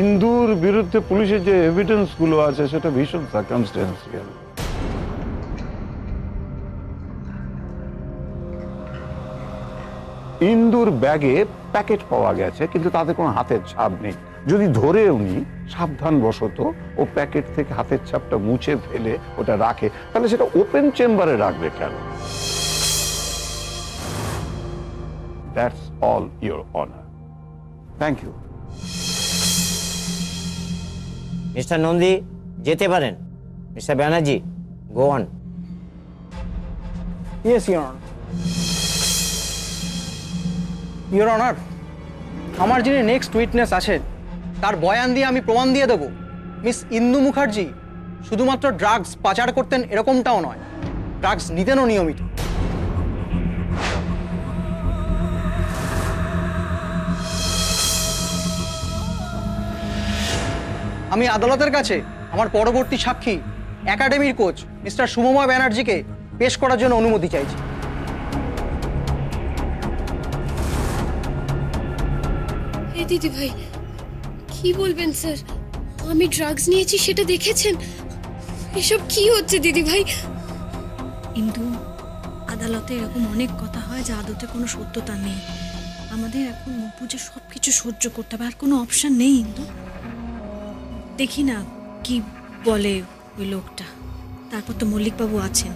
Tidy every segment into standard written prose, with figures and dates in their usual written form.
ইন্দুর বিরুদ্ধে পুলিশের যে এভিডেন্স গুলো আছে সেটা ভীষণ সার্কামস্টেন্সিয়াল। ইন্দুর ব্যাগে প্যাকেট পাওয়া গেছে, কিন্তু তাতে কোনো হাতের ছাপ নেই। যদি ধরে উনি সাবধানবশত ও প্যাকেট থেকে হাতের ছাপটা মুছে ফেলে ওটা রাখে, তাহলে সেটা ওপেন চেম্বারে রাখবে কেন? That's all your honour. Thank you. Mister Nandi, যেতে পারেন। Mister Banerjee, go on. Yes your honour. Your honour, আমার যিনি নেক্সট উইটনেস আছেন তার বয়ান দিয়ে আমি প্রমাণ দিয়ে দেব মিস ইন্দু মুখার্জি শুধুমাত্র ড্রাগস পাচার করতেন এরকমটাও নয়, ড্রাগস নিতেনও নিয়মিত। আমি আদালতের কাছে আমার পরবর্তী সাক্ষী একাডেমির কোচ মিস্টার শুভময় ব্যানার্জিকে পেশ করার জন্য অনুমতি চাইছি। দিদি ভাই, কি বলবেন স্যার? আমি ড্রাগস নিয়েছি সেটা দেখেছেন? এসব কি হচ্ছে দিদি ভাই? কিন্তু আদালতে এরকম অনেক কথা হয় যা আদতে কোনো সত্যতা নেই। আমাদের এখন মুখ বুঝে সব কিছু সহ্য করতে হবে, আর কোনো অপশন নেই। কিন্তু দেখি না কি বলে ওই লোকটা। তারপর তো মল্লিকবাবু আছেন।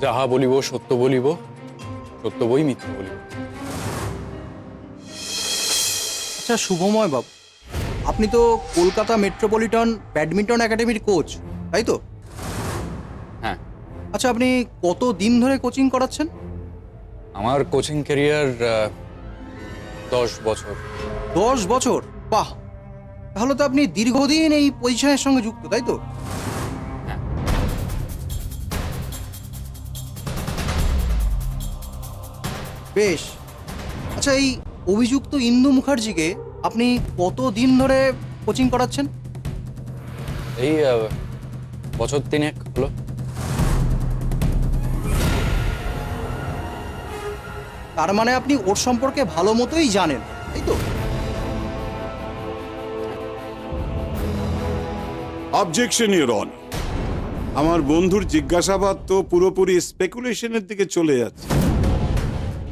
যাহা বলিব সত্য বলিব, সত্য বই মিথ্যা বলিব। আচ্ছা শুভময় বাবু, আপনি তো কলকাতা মেট্রোপলিটন ব্যাডমিন্টন একাডেমির কোচ, তাই তো? হ্যাঁ, আচ্ছা, আপনি কত দিন ধরে কোচিং করাচ্ছেন? আমার কোচিং ক্যারিয়ার 10 বছর। 10 বছর? বাহ, তাহলে তো আপনি দীর্ঘদিন এই পজিশনের সঙ্গে যুক্ত, তাই তো? হ্যাঁ। বেশ। আচ্ছা, এই অভিযুক্ত ইন্দু মুখার্জিকে আপনি কত দিন ধরে কোচিং করাচ্ছেন? এই বছর 3 হলো। তার মানে আপনি ওর সম্পর্কে ভালো মতোই জানেন, তাই তো? Objection your honour. আমার বন্ধুর জিজ্ঞাসাবাদ তো পুরোপুরি স্পেকুলেশনের দিকে চলে যাচ্ছে।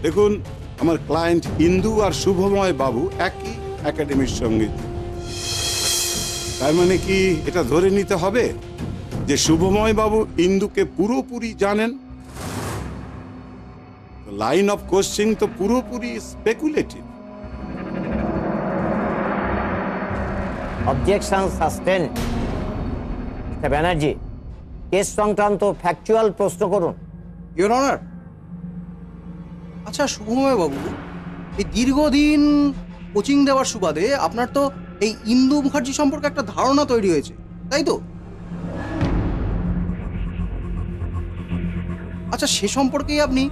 দেখুন, আমার ক্লায়েন্ট ইন্দু আর শুভময় বাবু একই একাডেমির সঙ্গে। তার মানে কি এটা ধরে নিতে হবে যে শুভময় বাবু ইন্দুকে পুরোপুরি জানেন? লাইন অফ কোশ্চেন তো পুরোপুরি speculative. Objection sustain. Mister Banerjee, case সংক্রান্ত ফ্যাকচুয়াল প্রশ্ন করুন। ইওর অনার, আচ্ছা শুভময় বাবু, এই দীর্ঘদিন কোচিং দেওয়ার সুবাদে আপনার তো এই ইন্দু মুখার্জি সম্পর্কে একটা ধারণা তৈরি হয়েছে, তাই তো? আচ্ছা, সে সম্পর্কেই আপনি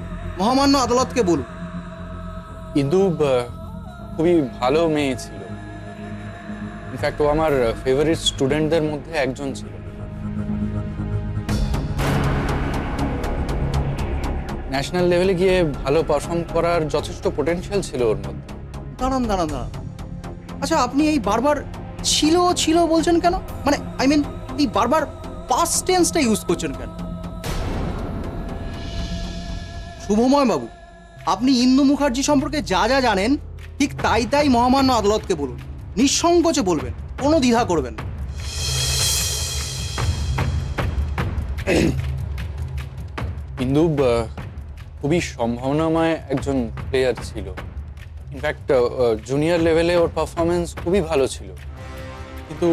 মহামান্য আদালতকে বলুন। কিন্তু খুবই ভালো মেয়ে ছিল। ইনফ্যাক্ট ও আমার ফেভারিট স্টুডেন্টদের মধ্যে একজন ছিল। ন্যাশনাল লেভেলে গিয়ে ভালো পারফর্ম করার যথেষ্ট পোটেনশিয়াল ছিল ওর মধ্যে। দাঁড়ান দাঁড়ান দাঁড়ান, আচ্ছা আপনি এই বারবার ছিল ছিল বলছেন কেন? মানে আই মিন এই বারবার পাস্ট টেন্সটা ইউজ করছেন কেন? শুভময় বাবু, আপনি ইন্দু মুখার্জি সম্পর্কে যা যা জানেন ঠিক তাই তাই মহামান্য আদালতকে বলুন, নিঃসংকোচে বলবেন, কোনো দ্বিধা করবেন না। কিন্তু খুবই সম্ভাবনাময় একজন প্লেয়ার ছিল। ইনফ্যাক্ট জুনিয়র লেভেলে ওর পারফরমেন্স খুবই ভালো ছিল। কিন্তু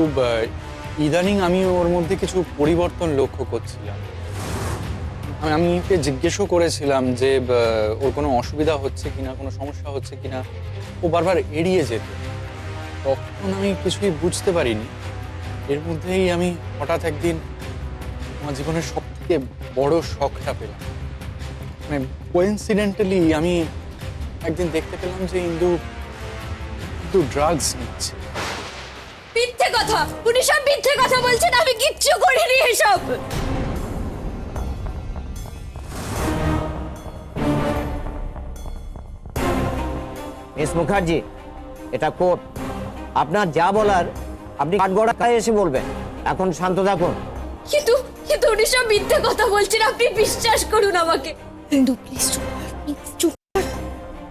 ইদানিং আমি ওর মধ্যে কিছু পরিবর্তন লক্ষ্য করছিলাম। আমি ওকে জিজ্ঞেসও করেছিলাম যে ওর কোনো অসুবিধা হচ্ছে কিনা, কোনো সমস্যা হচ্ছে কিনা। ও বারবার এড়িয়ে যেত। তখন আমি কিছুই বুঝতে পারিনি। এর মধ্যেই আমি হঠাৎ একদিন আমার জীবনের সব থেকে বড় শখটা পেলাম। মানে কোইন্সিডেন্টালি আমি একদিন দেখতে পেলাম যে ইন্দু ড্রাগস নিচ্ছে। মিথ্যে কথা, উনি সব মিথ্যে কথা বলছেন, আমি কিচ্ছু করিনি এসব। মিস মুখার্জি, এটা কোর্ট। আপনার যা বলার আপনি কাঠগড়ায় এসে বলবেন। এখন শান্ত থাকুন। কিন্তু কিন্তু উনি সব মিথ্যে কথা বলছেন, আপনি বিশ্বাস করুন আমাকে। ইন্দু প্লিজ চুপ কর, প্লিজ চুপ কর।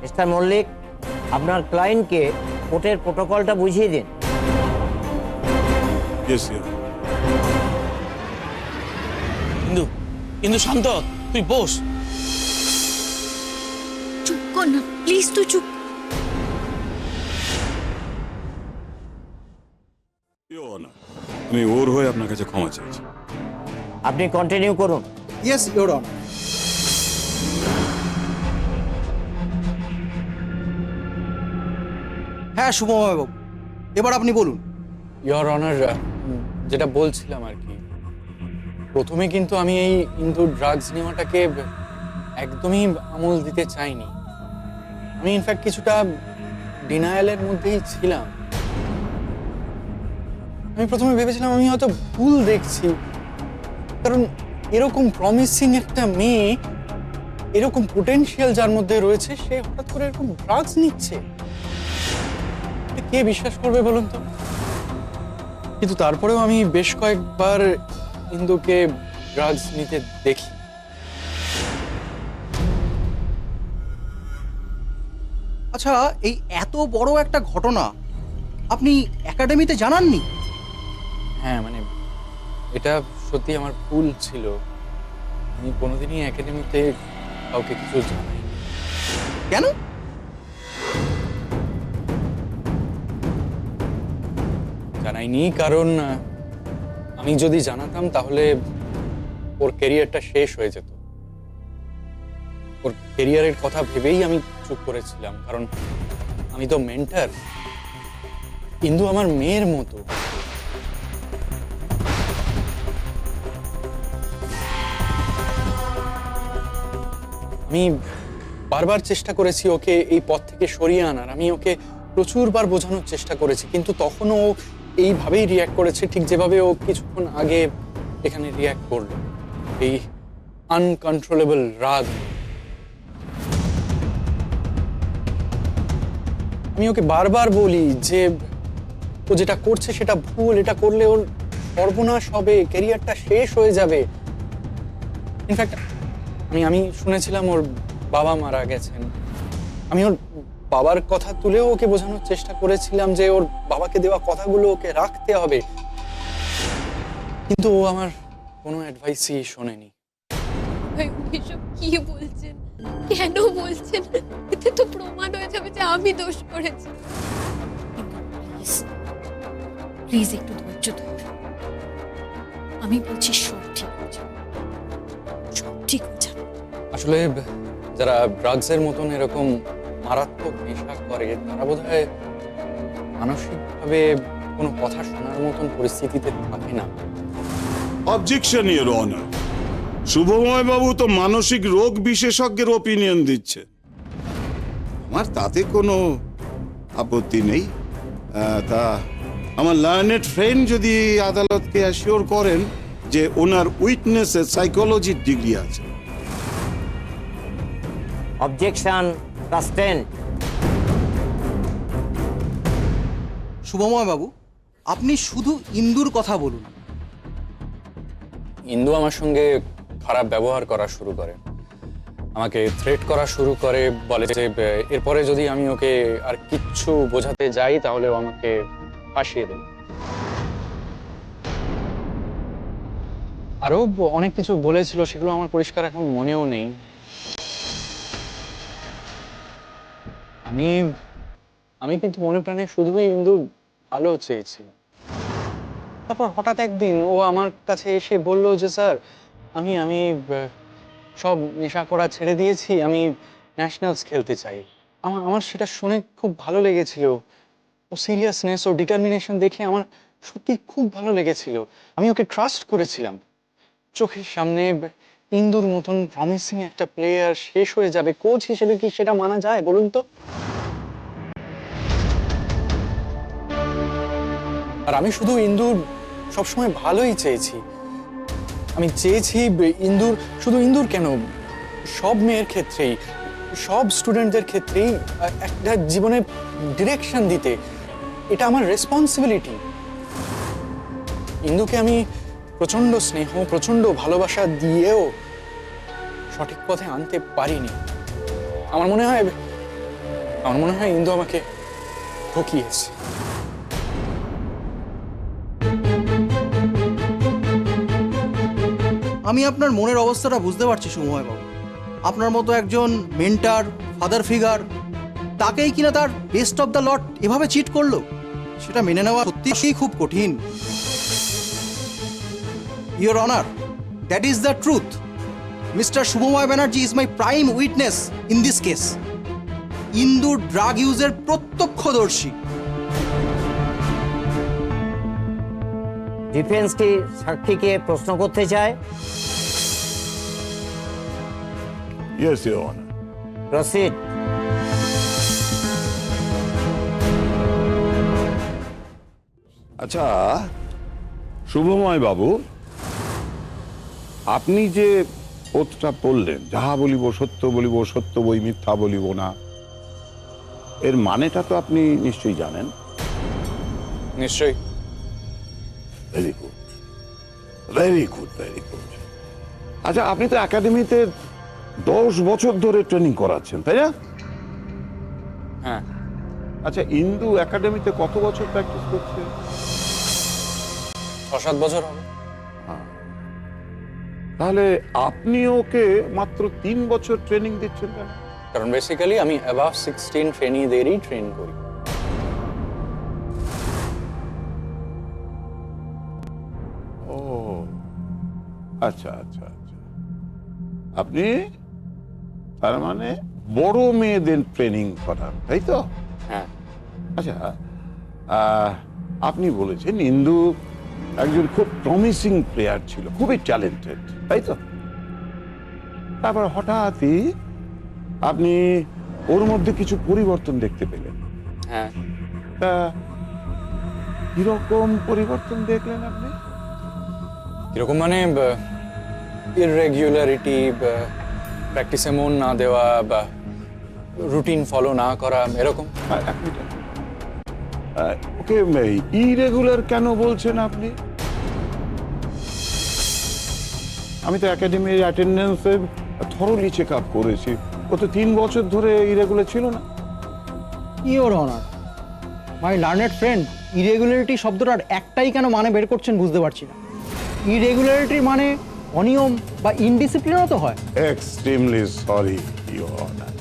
মিস্টার মল্লিক, আপনার ক্লায়েন্টকে কোর্টের প্রোটোকলটা বুঝিয়ে দিন। ইয়েস ইয়োর কিন্তু শান্ত, তুই বস। চুপ কর না প্লিজ, তুই চুপ। অনার, আমি ওর হয়ে আপনার কাছে ক্ষমা চাইছি। আপনি কন্টিনিউ করুন। Yes your honour. হ্যাঁ শুভময় বাবু, এবার আপনি বলুন। ইয়োর অনার, যেটা বলছিলাম আর কি, প্রথমে কিন্তু আমি এই ইন্দু ড্রাগস নেওয়াটাকে একদমই আমল দিতে চাইনি। আমি ইনফ্যাক্ট কিছুটা ডিনায়ালের মধ্যেই ছিলাম। আমি প্রথমে ভেবেছিলাম আমি হয়তো ভুল দেখছি, কারণ এরকম প্রমিসিং একটা মেয়ে, এরকম পোটেনশিয়াল যার মধ্যে রয়েছে, সে হঠাৎ করে এরকম ড্রাগস নিচ্ছে, কে বিশ্বাস করবে বলুন তো? কিন্তু তারপরেও আমি বেশ কয়েকবার ইন্দুকে ড্রাগস নিতে দেখি। আচ্ছা, এই এত বড় একটা ঘটনা আপনি একাডেমিতে জানাননি? হ্যাঁ, মানে এটা সত্যি আমার ভুল ছিল। আমি কোনোদিনই একাডেমিতে কাউকে কিছু জানাই। কেন? জানাইনি কারণ আমি যদি জানাতাম তাহলে ওর ক্যারিয়ারটা শেষ হয়ে যেত। ওর ক্যারিয়ারের কথা ভেবেই আমি চুপ করেছিলাম, কারণ আমি তো মেন্টর। ইন্দু আমার মেয়ের মতো। আমি বারবার চেষ্টা করেছি ওকে এই পথ থেকে সরিয়ে আনার। আমি ওকে প্রচুরবার বোঝানোর চেষ্টা করেছি, কিন্তু তখনও ও এইভাবেই রিয়্যাক্ট করেছে, ঠিক যেভাবে ও কিছুক্ষণ আগে এখানে রিয়্যাক্ট করলো, এই আনকন্ট্রোলেবল রাগ। আমি ওকে বারবার বলি যে ও যেটা করছে সেটা ভুল, এটা করলে ওর সর্বনাশ হবে, ক্যারিয়ারটা শেষ হয়ে যাবে। ইনফ্যাক্ট আমি শুনেছিলাম ওর বাবা মারা গেছেন। আমি ওর বাবার কথা তুলেও ওকে বোঝানোর চেষ্টা করেছিলাম যে ওর বাবাকে দেওয়া কথাগুলো ওকে রাখতে হবে, কিন্তু ও আমার কোনো অ্যাডভাইসই শোনেনি। ভাই উনি সব কি বলছেন, কেন বলছেন? এতে তো প্রমাণ হয়ে যাবে যে আমি দোষ করেছি। প্লিজ প্লিজ একটু ধৈর্য ধর। আমি বলছি সব ঠিক হয়ে যাবে, সব ঠিক হয়ে যাবে। আসলে যারা ড্রাগসের মতন এরকম মারাত্মক নেশা করে, তারা বোধহয় মানসিকভাবে কোনো কথা শোনার মতন পরিস্থিতিতে থাকে না। অবজেকশন ইয়োর অনার, শুভময় বাবু তো মানসিক রোগ বিশেষজ্ঞের ওপিনিয়ন দিচ্ছে। আমার তাতে কোনো আপত্তি নেই। তা আমার লার্নেড ফ্রেন্ড যদি আদালতকে অ্যাসিওর করেন যে ওনার উইটনেসের সাইকোলজির ডিগ্রি আছে। Objection sustained. শুভময় বাবু, আপনি শুধু ইন্দুর কথা বলুন। ইন্দু আমার সঙ্গে খারাপ ব্যবহার করা শুরু করে, আমাকে থ্রেট করা শুরু করে, বলে যে এরপরে যদি আমি ওকে আর কিচ্ছু বোঝাতে যাই তাহলে ও আমাকে ফাঁসিয়ে দেবে। আরো অনেক কিছু বলেছিল, সেগুলো আমার পরিষ্কার এখন মনেও নেই। আমি কিন্তু মনে প্রাণে শুধুই ইন্দু ভালো চেয়েছি। তারপর হঠাৎ একদিন ও আমার কাছে এসে বলল যে স্যার আমি সব নেশা করা ছেড়ে দিয়েছি, আমি ন্যাশনালস খেলতে চাই। আমার সেটা শুনে খুব ভালো লেগেছিল। ও সিরিয়াসনেস, ও ডিটারমিনেশন দেখে আমার সত্যি খুব ভালো লেগেছিল। আমি ওকে ট্রাস্ট করেছিলাম, চোখের সামনে ইন্দুর মতন প্রমিসিং একটা প্লেয়ার শেষ হয়ে যাবে, কোচ হিসেবে কি সেটা মানা যায় বলুন তো? আর আমি শুধু ইন্দুর সবসময় ভালোই চেয়েছি। আমি চেয়েছি ইন্দুর, শুধু ইন্দুর কেন, সব মেয়ের ক্ষেত্রেই, সব স্টুডেন্টদের ক্ষেত্রেই একটা জীবনে ডিরেকশন দিতে। এটা আমার রেসপন্সিবিলিটি। ইন্দুকে আমি প্রচন্ড স্নেহ, প্রচন্ড ভালোবাসা দিয়েও সঠিক পথে আনতে পারিনি। আমার মনে হয় ইন্দু আমাকে ঠকিয়েছে। আমি আপনার মনের অবস্থাটা বুঝতে পারছি সুময় বাবু। আপনার মতো একজন মেন্টার, ফাদার ফিগার, তাকেই কিনা তার বেস্ট অফ দ্য লট এভাবে চিট করলো, সেটা মেনে নেওয়া সত্যিই খুব কঠিন। Your honour, that is the truth. Mister Shubhomoy Banerjee is my prime witness in this case. ইন্দুর ড্রাগ ইউজের প্রত্যক্ষদর্শী। ডিফেন্স কি সাক্ষীকে প্রশ্ন করতে চায়? Yes your honour. প্রসিড। আচ্ছা শুভময় বাবু, আপনি যে ওতটা পড়লেন, যাহা বলিব সত্য বলিব, সত্য বই মিথ্যা বলিব না, এর মানেটা তো আপনি নিশ্চয়ই জানেন। নিশ্চয়ই। Very good, very good, very good. আচ্ছা, আপনি তো একাডেমিতে 10 বছর ধরে ট্রেনিং করাচ্ছেন, তাই না? হ্যাঁ। আচ্ছা, ইন্দু একাডেমিতে কত বছর প্র্যাকটিস করছে? 6-7 বছর হবে। তাহলে আপনি ওকে মাত্র 3 বছর ট্রেনিং দিচ্ছেন কেন? কারণ বেসিক্যালি আমি অ্যাবাভ 16 ট্রেনিদেরই ট্রেন করি। ও আচ্ছা আচ্ছা আচ্ছা, আপনি তার মানে বড় মেয়েদের ট্রেনিং করান, তাই তো? হ্যাঁ। আচ্ছা, আপনি বলেছেন ইন্দু একজন খুব প্রমিসিং প্লেয়ার ছিল, খুবই ট্যালেন্টেড, তাই তো? তারপর হঠাৎই আপনি ওর মধ্যে কিছু পরিবর্তন দেখতে পেলেন। হ্যাঁ। তা কিরকম পরিবর্তন দেখলেন আপনি? এরকম মানে ইররেগুলারিটি, প্র্যাকটিসে মন না দেওয়া বা রুটিন ফলো না করা, এরকম। এক মিনিট, ওকে ইরেগুলার কেন বলছেন আপনি? আমি তো একাডেমির অ্যাটেন্ডেন্সে থরলি চেক আপ করেছি, ও তো 3 বছর ধরে ইরেগুলার ছিল না। Your honour, my learned friend, irregularity শব্দটার একটাই কেন মানে বের করছেন বুঝতে পারছি না। ইরেগুলারিটির মানে অনিয়ম বা ইনডিসিপ্লিনও তো হয়। এক্সট্রিমলি সরি ইওর অনার,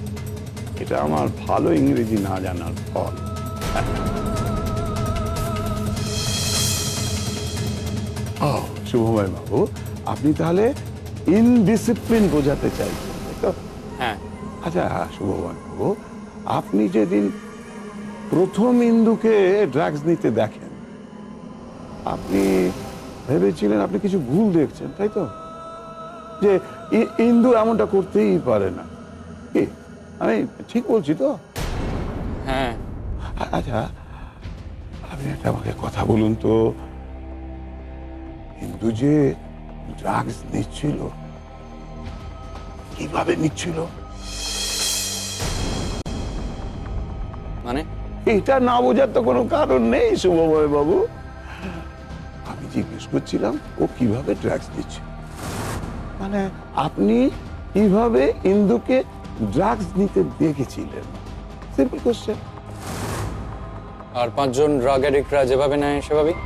এটা আমার ভালো ইংরেজি না জানার ফল। শুভময় বাবু, আপনি তাহলে ইনডিসিপ্লিন বোঝাতে চাইছেন, তাই তো? হ্যাঁ। আচ্ছা শুভময় বাবু, আপনি যেদিন প্রথম ইন্দুকে ড্রাগস নিতে দেখেন, আপনি ভেবেছিলেন আপনি কিছু ভুল দেখছেন, তাই তো? যে ইন্দু এমনটা করতেই পারে না, কি আমি ঠিক বলছি তো? হ্যাঁ। আচ্ছা, আপনি একটা আমাকে কথা বলুন তো, ইন্দু যে ড্রাগস নিচ্ছিল, কিভাবে নিচ্ছিল? মানে এটা না বোঝার তো কোনো কারণ নেই শুভময় বাবু। আমি জিজ্ঞেস করছিলাম ও কিভাবে ড্রাগস নিচ্ছে, মানে আপনি কিভাবে ইন্দুকে ড্রাগস নিতে দেখেছিলেন? Simple question. আর 5 জন ড্রাগ অ্যাডিক্টরা যেভাবে নেয় সেভাবেই।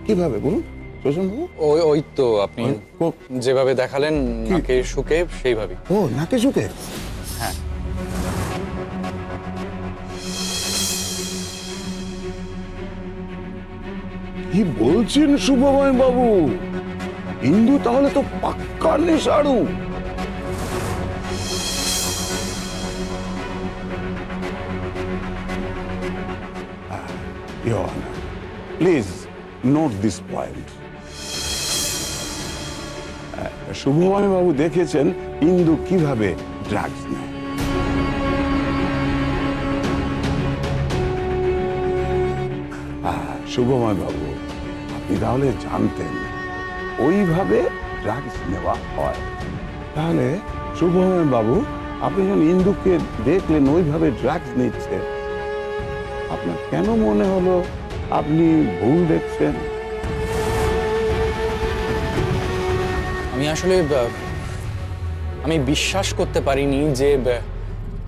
কিভাবে বলুন শোষণ বাবু? ওই তো আপনি যেভাবে দেখালেন, নাকে শুকে সেইভাবেই। ও নাকে শুকে? হ্যাঁ। কি বলছেন শুভময় বাবু? ইন্দু তাহলে তো পাক্কা নেশাড়ু। Your Honor, please note this point. Shubhamoy বাবু দেখেছেন ইন্দু কিভাবে ড্রাগস নেয়। শুভময় বাবু, আপনি তাহলে জানতেন ওইভাবে ড্রাগস নেওয়া হয়। তাহলে শুভময় বাবু, আপনি যখন ইন্দুকে দেখলেন ওইভাবে ড্রাগস নিচ্ছে, আপনার কেন মনে হলো আপনি ভুল দেখছেন? আমি আসলে আমি বিশ্বাস করতে পারিনি যে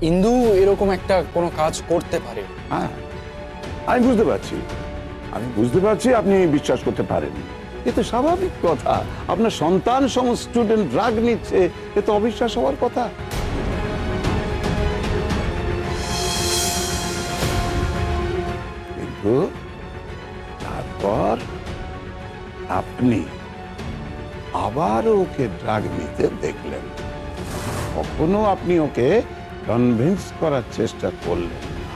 ইন্দু এরকম একটা কোনো কাজ করতে পারে। হ্যাঁ, আমি বুঝতে পারছি, আপনি বিশ্বাস করতে পারেন। এ তো স্বাভাবিক কথা, আপনার সন্তান সম স্টুডেন্ট ড্রাগ নিচ্ছে, এ তো অবিশ্বাস হওয়ার কথা। কিন্তু তারপর আপনি আবার ওকে ড্রাগ নিতে দেখলেন, কখনো আপনি ওকে কনভিন্স করার চেষ্টা করলেন না,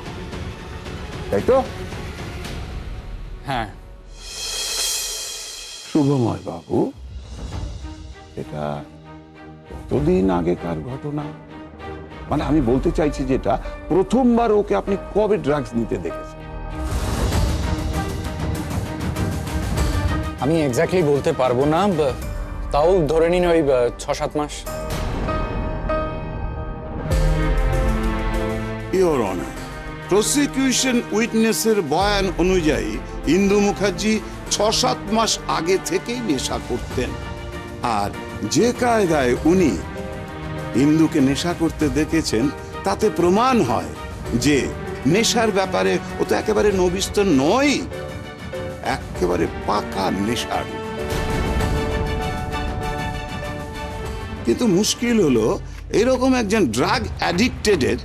তাই তো? হ্যাঁ। শুভময় বাবু, এটা কতদিন আগেকার ঘটনা? মানে আমি বলতে চাইছি যেটা, প্রথমবার ওকে আপনি কবে ড্রাগস নিতে দেখেছেন? আমি এক্স্যাক্টলি বলতে পারবো না, তাও ধরে নিন ওই 6-7 মাস। Your Honor, প্রসিকিউশন উইটনেসের বয়ান অনুযায়ী ইন্দু মুখার্জি 6-7 মাস আগে থেকেই নেশা করতেন। আর যে কায়দায় উনি ইন্দুকে নেশা করতে দেখেছেন, তাতে প্রমাণ হয় যে নেশার ব্যাপারে ও তো একেবারে নবিস্তর নয়, একেবারে পাকা নেশার। কিন্তু মুশকিল হলো, এরকম একজন ড্রাগ অ্যাডিক্টেডের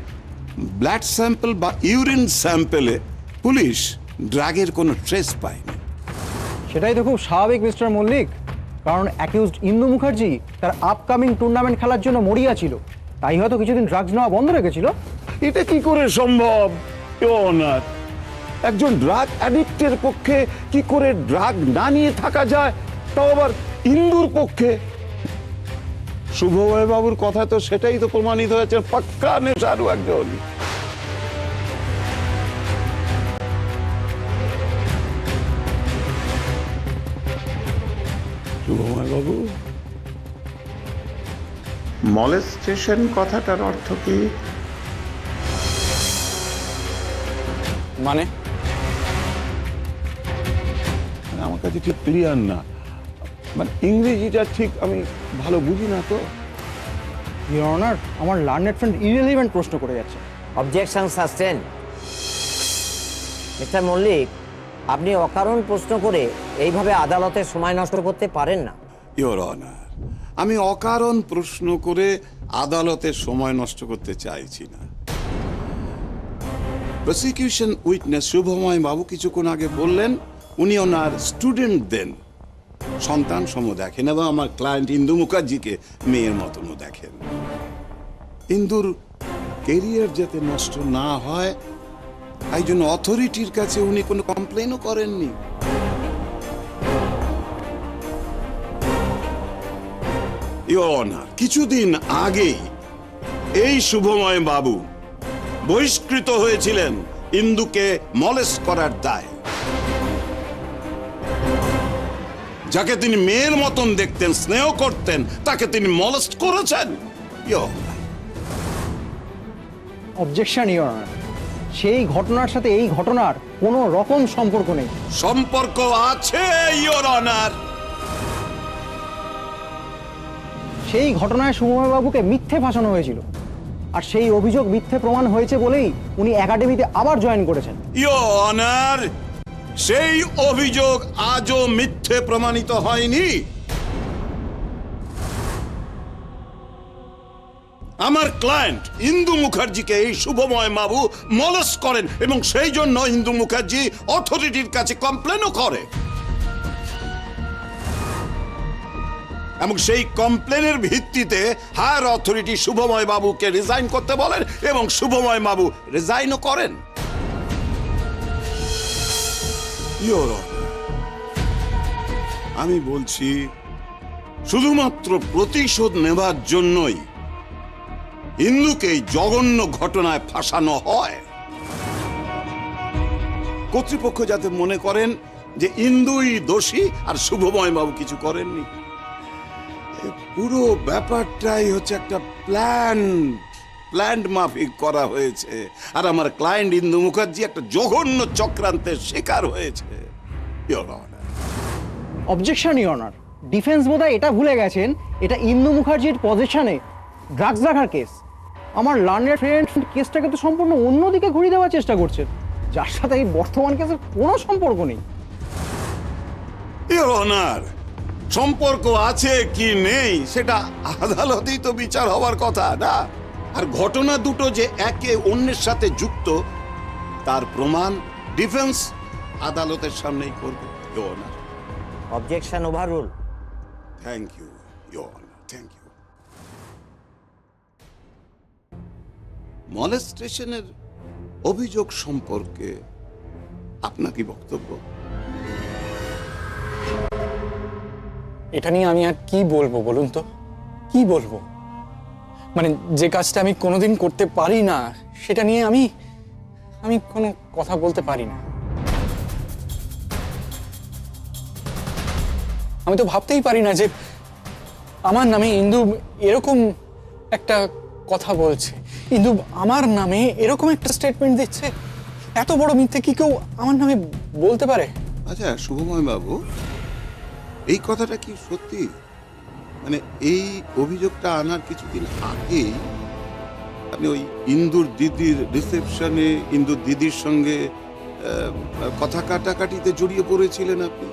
ব্লাড স্যাম্পল বা ইউরিন স্যাম্পলে পুলিশ ড্রাগের কোনো ট্রেস পায়নি। সেটাই তো খুব স্বাভাবিক মিস্টার মল্লিক, কারণ অ্যাকিউজড ইন্দু মুখার্জি তার আপকামিং টুর্নামেন্ট খেলার জন্য মরিয়া ছিল, তাই হয়তো কিছুদিন ড্রাগস নেওয়া বন্ধ রেখেছিল। এটা কি করে সম্ভব? Your Honor, একজন ড্রাগ অ্যাডিক্টের পক্ষে কি করে ড্রাগ না নিয়ে থাকা যায়, তাও আবার ইন্দুর পক্ষে? শুভময় বাবুর কথা তো সেটাই তো প্রমাণিত হয়েছে, পাক্কা নেশাড়ু একজন। শুভময় বাবু, মলেস্টেশন কথাটার অর্থ কি? মানে আমার কাছে ঠিক ক্লিয়ার না, মানে ইংরেজিটা ঠিক আমি ভালো বুঝি না তো। ইওর অনার, আমার লার্নেড ফ্রেন্ড ইররিলেভেন্ট প্রশ্ন করে যাচ্ছে। Objection sustain. মিস্টার মল্লিক, আপনি অকারণ প্রশ্ন করে এইভাবে আদালতে সময় নষ্ট করতে পারেন না। ইওর অনার, আমি অকারণ প্রশ্ন করে আদালতে সময় নষ্ট করতে চাইছি না। প্রসিকিউশন উইটনেস শুভময় বাবু কিছুক্ষণ আগে বললেন উনি ওনার স্টুডেন্টদের সন্তান সম দেখেন এবং আমার ক্লায়েন্ট ইন্দু মুখার্জিকে মেয়ের মতনও দেখেন। ইন্দুর কেরিয়ার যাতে নষ্ট না হয়, তাই জন্য অথরিটির কাছে উনি কোনো কমপ্লেনও করেননি। ইওর অনার, কিছুদিন আগেই এই শুভময় বাবু বহিষ্কৃত হয়েছিলেন ইন্দুকে মলেস্ট করার দায়। যাকে তিনি মেয়ের মতন দেখতেন, স্নেহ করতেন, তাকে তিনি মলেস্ট করেছেন। অবজেকশন ইওর অনার, সেই ঘটনার সাথে এই ঘটনার কোনো রকম সম্পর্ক নেই। সম্পর্ক আছে ইওর অনার। সেই ঘটনায় শুভময় বাবুকে মিথ্যে ফাঁসানো হয়েছিল, আর সেই অভিযোগ মিথ্যে প্রমাণ হয়েছে বলেই উনি একাডেমিতে আবার জয়েন করেছেন। ইওর অনার, সেই অভিযোগ আজও মিথ্যে প্রমাণিত হয়নি। আমার ক্লায়েন্ট ইন্দু মুখার্জিকে এই শুভময় বাবু মলেস্ট করেন এবং সেই জন্য ইন্দু মুখার্জি অথরিটির কাছে কমপ্লেনও করে। এবং সেই কমপ্লেনের ভিত্তিতে হায়ার অথরিটি শুভময় বাবুকে রিজাইন করতে বলেন এবং শুভময় বাবু রিজাইনও করেন। Your Honor, আমি বলছি শুধুমাত্র প্রতিশোধ নেবার জন্যই ইন্দুকে এই জঘন্য ঘটনায় ফাঁসানো হয়। কর্তৃপক্ষ যাতে মনে করেন যে ইন্দুই দোষী আর শুভময় বাবু কিছু করেননি। এই পুরো ব্যাপারটাই হচ্ছে একটা প্ল্যান্ড মাফিক করা হয়েছে, আর আমার ক্লায়েন্ট ইন্দু মুখার্জি একটা জঘন্য চক্রান্তের শিকার হয়েছে। Your Honor, objection your honour. Defence বোধহয় এটা ভুলে গেছেন, এটা ইন্দু মুখার্জির পজিশনে ড্রাগস রাখার কেস। আমার লার্নের ফ্রেন্ড কেসটাকে তো সম্পূর্ণ অন্যদিকে ঘুরিয়ে দেওয়ার চেষ্টা করছেন, যার সাথে এই বর্তমান কেসের কোনো সম্পর্ক নেই। Your Honor, সম্পর্ক আছে কি নেই সেটা আদালতেই তো বিচার হওয়ার কথা, না? আর ঘটনা দুটো যে একে অন্যের সাথে যুক্ত তার প্রমাণ ডিফেন্স আদালতের সামনেই করবে। Your Honor, objection overrule. Thank you Your Honor, thank you. মলেস্টেশনের অভিযোগ সম্পর্কে আপনার কি বক্তব্য? এটা নিয়ে আমি আর কি বলবো বলুন তো, কি বলবো? মানে যে কাজটা আমি কোনোদিন করতে পারি না সেটা নিয়ে আমি কোনো কথা বলতে পারি না। আমি তো ভাবতেই পারি না যে আমার নামে ইন্দু এরকম একটা কথা বলছে, ইন্দু আমার নামে এরকম একটা স্টেটমেন্ট দিচ্ছে। এত বড় মিথ্যে কি কেউ আমার নামে বলতে পারে? আচ্ছা শুভময় বাবু, এই কথাটা কি সত্যি? মানে এই অভিযোগটা আনার কিছুদিন আগেই আপনি ওই ইন্দুর দিদির রিসেপশনে ইন্দুর দিদির সঙ্গে কথা কাটাকাটিতে জড়িয়ে পড়েছিলেন আপনি?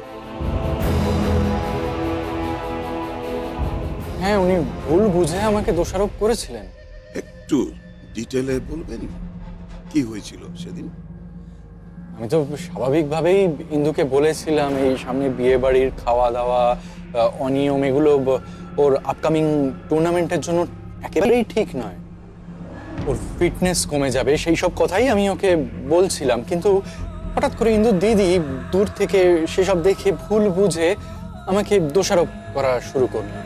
হ্যাঁ, উনি ভুল বুঝে আমাকে দোষারোপ করেছিলেন। একটু ডিটেলে বলবেন কি হয়েছিল সেদিন? আমি তো স্বাভাবিকভাবেই ইন্দুকে বলেছিলাম এই সামনে বিয়ে বাড়ির খাওয়া দাওয়া অনিয়ম এগুলো ওর আপকামিং টুর্নামেন্টের জন্য একেবারেই ঠিক নয়, ওর ফিটনেস কমে যাবে, সেই সব কথাই আমি ওকে বলছিলাম। কিন্তু হঠাৎ করে ইন্দুর দিদি দূর থেকে সেসব দেখে ভুল বুঝে আমাকে দোষারোপ করা শুরু করলো।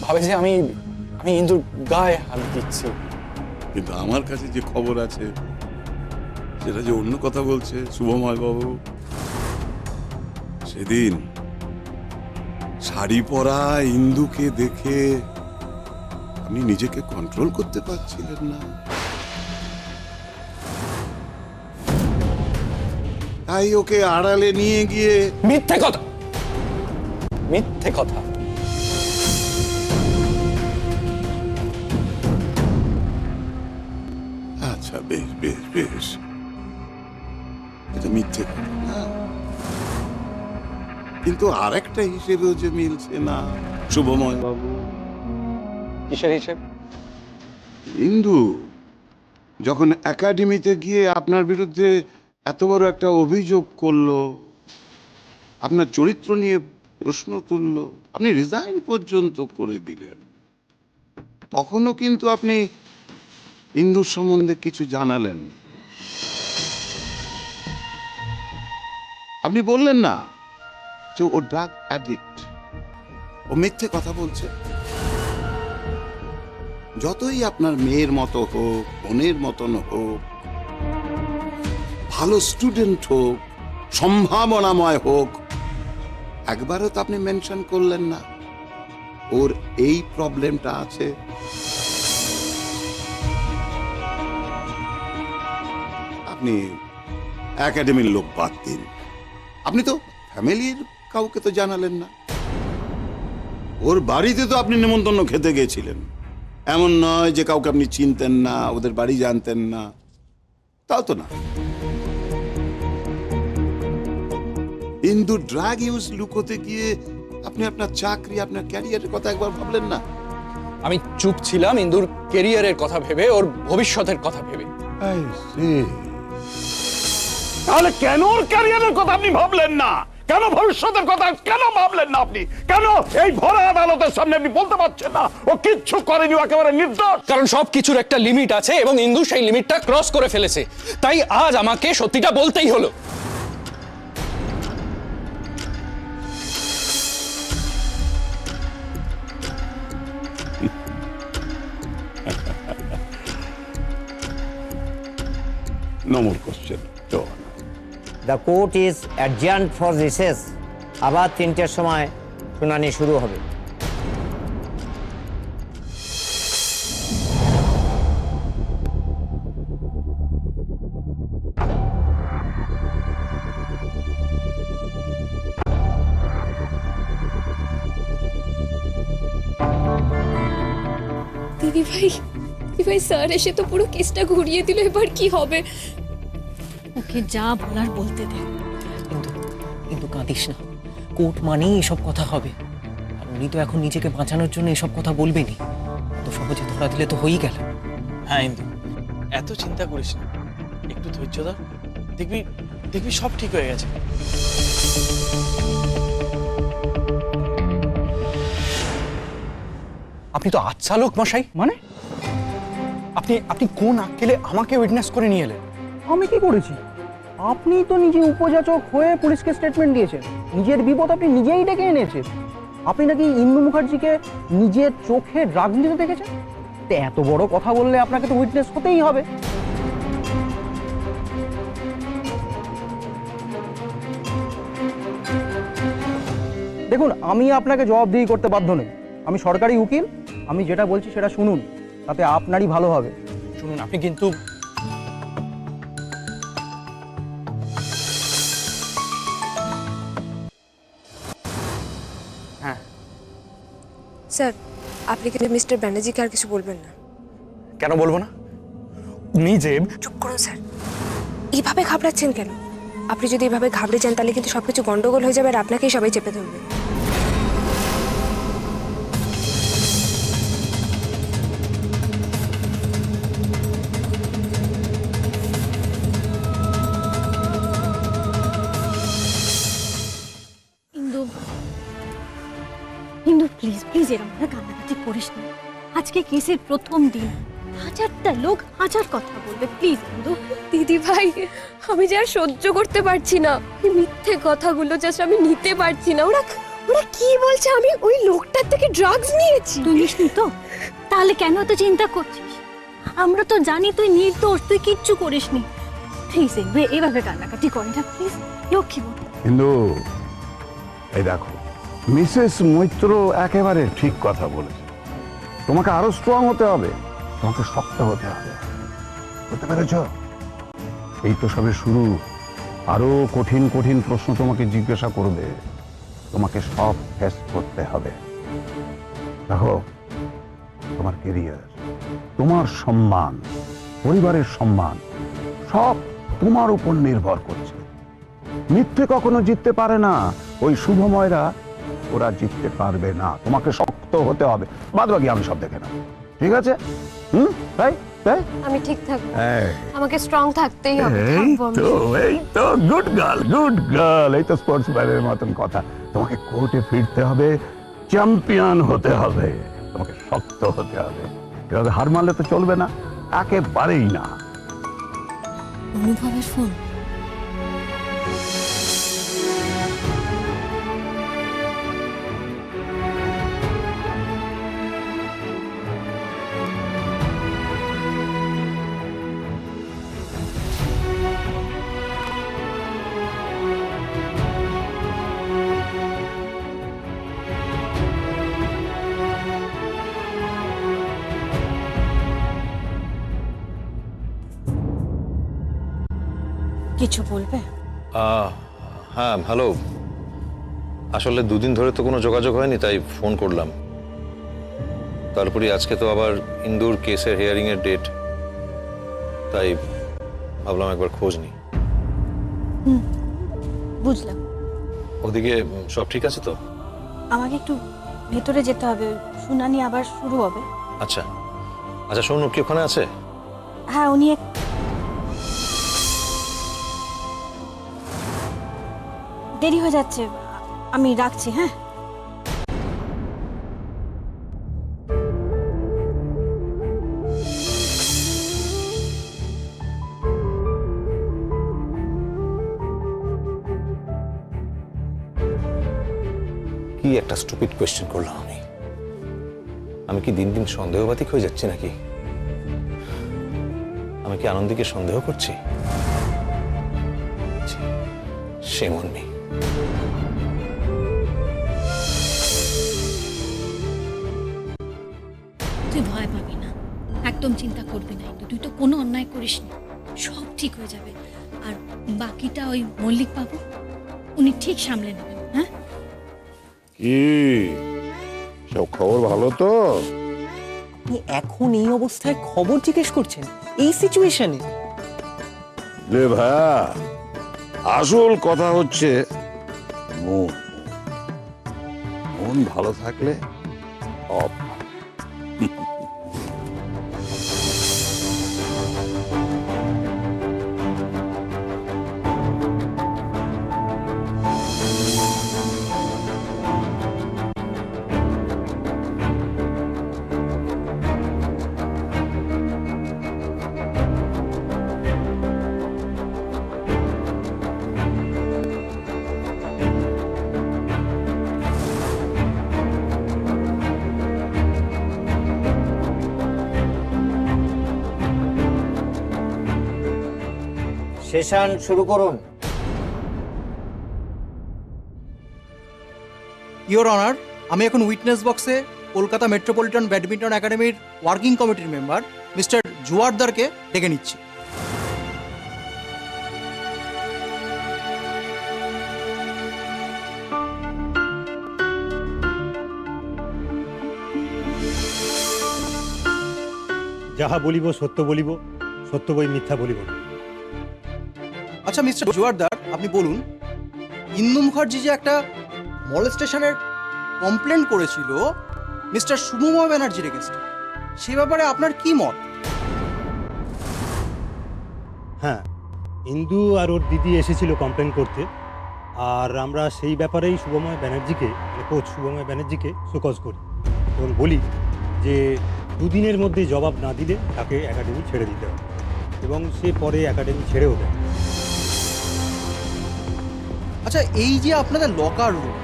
ভাবে যে আমি ইন্দুর গায়ে হাত দিচ্ছি। কিন্তু আমার কাছে যে খবর আছে সেটা যে অন্য কথা বলছে শুভময় বাবু। সেদিন শাড়ি পরা ইন্দুকে দেখে আপনি নিজেকে কন্ট্রোল করতে পারছিলেন না, তাই ওকে আড়ালে নিয়ে গিয়ে মিথ্যে কথা, মিথ্যে কথা। আচ্ছা বেশ বেশ বেশ, এটা মিথ্যে কথা না, কিন্তু আরেকটা হিসেবেও যে মিলছে না শুভময় বাবু। কিসের হিসেব? ইন্দু যখন একাডেমিতে গিয়ে আপনার বিরুদ্ধে এত বড় একটা অভিযোগ করলো, আপনার চরিত্র নিয়ে প্রশ্ন তুললো, আপনি রিজাইন পর্যন্ত করে দিলেন, তখনও কিন্তু আপনি ইন্দুর সম্বন্ধে কিছু জানালেন। আপনি বললেন না যে ও ড্রাগ অ্যাডিক্ট, ও মিথ্যে কথা বলছে। যতই আপনার মেয়ের মতো হোক, বোনের মতন হোক, ভালো স্টুডেন্ট হোক, সম্ভাবনাময় হোক, একবারও তো আপনি মেনশন করলেন না ওর এই প্রবলেমটা আছে। আপনি একাডেমির লোক বাদ দিন, আপনি তো ফ্যামিলির কাউকে তো জানালেন না। ওর বাড়িতে তো আপনি নেমন্তন্ন খেতে গেছিলেন, এমন নয় যে কাউকে আপনি চিনতেন না, ওদের বাড়ি জানতেন না, তাও তো না। ইন্দু ড্রাগ ইউজ লুকোতে গিয়ে আপনি আপনার চাকরি, আপনার ক্যারিয়ারের কথা একবার ভাবলেন না? আমি চুপ ছিলাম ইন্দুর ক্যারিয়ারের কথা ভেবে, ওর ভবিষ্যতের কথা ভেবে। তাহলে কেন ওর ক্যারিয়ারের কথা আপনি ভাবলেন না? কেন ভবিষ্যতের কথা কেন ভাবলেন না আপনি? কেন এই ভরা আদালতের সামনে আপনি বলতে পারছেন না ও কিচ্ছু করেনি, ও একেবারে নির্দোষ? কারণ সবকিছুর একটা লিমিট আছে এবং ইন্দু সেই লিমিটটা ক্রস করে ফেলেছে, তাই আজ আমাকে সত্যিটা বলতেই হলো। No more question. Go on. The court is adjourned for recess. আবার 3টের সময় শুনানি শুরু হবে। দিদি ভাই স্যার এসে তো পুরো কেসটা ঘুরিয়ে দিল, এবার কি হবে? ওকে যা বলার বলতে দে। কিন্তু কিন্তু কাঁদিস না, কোর্ট মানেই এসব কথা হবে। আর উনি তো এখন নিজেকে বাঁচানোর জন্য এসব কথা বলবেনই। তো সহজে ধরা দিলে তো হয়েই গেল। হ্যাঁ ইন্দু, এত চিন্তা করিস না, একটু ধৈর্য ধর, দেখবি দেখবি সব ঠিক হয়ে গেছে। আপনি তো আচ্ছা লোক মশাই। মানে আপনি আপনি কোন আক্কেলে আমাকে উইটনেস করে নিয়ে এলেন? আমি কি করেছি? আপনি তো নিজে উপযাচক হয়ে পুলিশকে স্টেটমেন্ট দিয়েছেন, নিজের বিপদ আপনি নিজেই ডেকে এনেছেন। আপনি নাকি ইন্দু মুখার্জিকে নিজের চোখে ড্রাগস নিতে দেখেছেন। তো এত বড় কথা বললে আপনাকে তো উইটনেস হতেই হবে। দেখুন, আমি আপনাকে জবাবদিহি করতে বাধ্য নই, আমি সরকারি উকিল। আমি যেটা বলছি সেটা শুনুন, তাতে আপনারই ভালো হবে। শুনুন, আপনি কিন্তু স্যার, আপনি কিন্তু মিস্টার ব্যানার্জিকে আর কিছু বলবেন না। কেন বলবো না? উনি যে চুপ করুন স্যার, এইভাবে ঘাবড়াচ্ছেন কেন? আপনি যদি এইভাবে ঘাবড়ে যান তাহলে কিন্তু সবকিছু গন্ডগোল হয়ে যাবে আর আপনাকেই সবাই চেপে ধরবে। ইন্দু প্লিজ প্লিজ এরকম না কান্নাকাটি করিস না। আজকে কেসের প্রথম দিন, হাজারটা লোক হাজার কথা বলবে। প্লিজ ইন্দু। দিদি ভাই, আমি যে আর সহ্য করতে পারছি না এই মিথ্যে কথাগুলো, জাস্ট আমি নিতে পারছি না। ওরা ওরা কি বলছে আমি ওই লোকটার থেকে ড্রাগস নিয়েছি। তুই নিসনি তো? তাহলে কেন এত চিন্তা করছিস? আমরা তো জানি তুই নির্দোষ, তুই কিচ্ছু করিসনি। প্লিজ এভাবে কান্নাকাটি করে না প্লিজ, লক্ষ্মী বোন। কিন্তু এই দেখো, মিসেস মৈত্র একেবারে ঠিক কথা বলেছে। তোমাকে আরো স্ট্রং হতে হবে, তোমাকে শক্ত হতে হবে। বুঝতে পেরেছ? এই তো সবে শুরু, আরো কঠিন কঠিন প্রশ্ন তোমাকে জিজ্ঞাসা করবে, তোমাকে সব ফেস করতে হবে। দেখো, তোমার কেরিয়ার, তোমার সম্মান, পরিবারের সম্মান সব তোমার উপর নির্ভর করছে। মিথ্যে কখনো জিততে পারে না, ওই শুভময়রা ওরা জিততে পারবে না। তোমাকে শক্ত হতে হবে, বাদ বাকি আমি সব দেখে নেব। ঠিক আছে? তাই তাই আমি ঠিক থাকবো, এই, আমাকে স্ট্রং থাকতেই হবে। এই থাকবো আমি। তো এই তো গুড গার্ল, গুড গার্ল। এই তো স্পোর্টসম্যানের মতন কথা। তোমাকে কোর্টে ফিরতে হবে, চ্যাম্পিয়ন হতে হবে, তোমাকে শক্ত হতে হবে। এভাবে হার মারলে তো চলবে না, একেবারেই না। অনুভবের ফোন। কিছু বলবে? হ্যাঁ, ভালো। আসলে দুদিন ধরে তো কোনো যোগাযোগ হয়নি, তাই ফোন করলাম। তারপরে আজকে তো আবার ইন্দুর কেসের হিয়ারিং এর ডেট, তাই ভাবলাম একবার খোঁজ নিই। বুঝলাম। ওদিকে সব ঠিক আছে তো? আমাকে একটু ভেতরে যেতে হবে, শুনানি আবার শুরু হবে। আচ্ছা আচ্ছা, শোনো, কি ওখানে আছে? হ্যাঁ, উনি দেরি হয়ে যাচ্ছে, আমি রাখছি। হ্যাঁ, কি একটা স্টুপিড কোয়েশ্চেন করলাম আমি কি দিন দিন সন্দেহবাতিক হয়ে যাচ্ছি নাকি? আমি কি আনন্দীকে সন্দেহ করছি? Shame on me. তুই ভয় পাবি না, একদম চিন্তা করবি না। তুই তো কোনো অন্যায় করিস না, সব ঠিক হয়ে যাবে। আর বাকিটা ওই মল্লিক বাবু, উনি ঠিক সামলে নেবেন। হ্যাঁ, কি সব খবর ভালো তো? আপনি এখন এই অবস্থায় খবর জিজ্ঞেস করছেন এই সিচুয়েশনে? রে ভাইয়া, আসল কথা হচ্ছে মন। মন ভালো থাকলে সব ভালো। সেশন শুরু করুন। ইওর অনার, আমি এখন উইটনেস বক্সে কলকাতা মেট্রোপলিটন ব্যাডমিন্টন একাডেমির ওয়ার্কিং কমিটির মেম্বার মিস্টার জুয়ারদারকে ডেকে নিচ্ছি। যাহা বলিব সত্য বলিব, সত্য বই মিথ্যা বলিব না। আচ্ছা মিস্টার জুয়ারদার, আপনি বলুন, ইন্দু মুখার্জি যে একটা মলেস্টেশনের কমপ্লেন করেছিল মিস্টার শুভময় ব্যানার্জির এগেনস্টে, সে ব্যাপারে আপনার কি মত? হ্যাঁ, ইন্দু আর ওর দিদি এসেছিল কমপ্লেন করতে, আর আমরা সেই ব্যাপারেই শুভময় ব্যানার্জিকে, মানে কোচ শুভময় ব্যানার্জিকে শোকজ করি এবং বলি যে দুদিনের মধ্যে জবাব না দিলে তাকে একাডেমি ছেড়ে দিতে হবে, এবং সে পরে একাডেমি ছেড়েও দেয়। আচ্ছা, এই যে আপনাদের লকার রুম,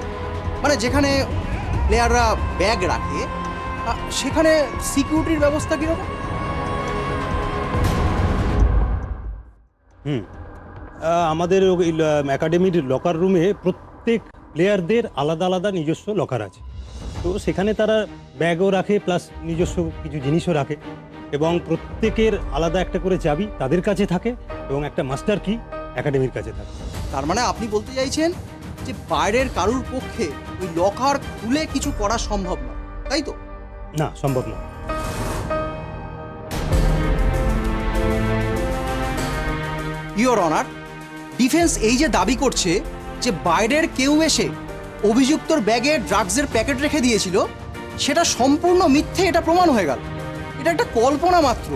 মানে যেখানে প্লেয়াররা ব্যাগ রাখে, সেখানে সিকিউরিটির ব্যবস্থা কীরকম? আমাদের ওই একাডেমির লকার রুমে প্রত্যেক প্লেয়ারদের আলাদা আলাদা নিজস্ব লকার আছে, তো সেখানে তারা ব্যাগও রাখে প্লাস নিজস্ব কিছু জিনিসও রাখে, এবং প্রত্যেকের আলাদা একটা করে চাবি তাদের কাছে থাকে এবং একটা মাস্টার কি একাডেমির কাছে থাকে। তার মানে আপনি বলতে চাইছেন যে বাইরের কারুর পক্ষে ওই লকার খুলে কিছু করা সম্ভব না, তাই তো? না, সম্ভব না। ইওর অনার, ডিফেন্স এই যে দাবি করছে যে বাইরের কেউ এসে অভিযুক্তর ব্যাগে ড্রাগসের প্যাকেট রেখে দিয়েছিল, সেটা সম্পূর্ণ মিথ্যে, এটা প্রমাণ হয়ে গেল। এটা একটা কল্পনা মাত্র,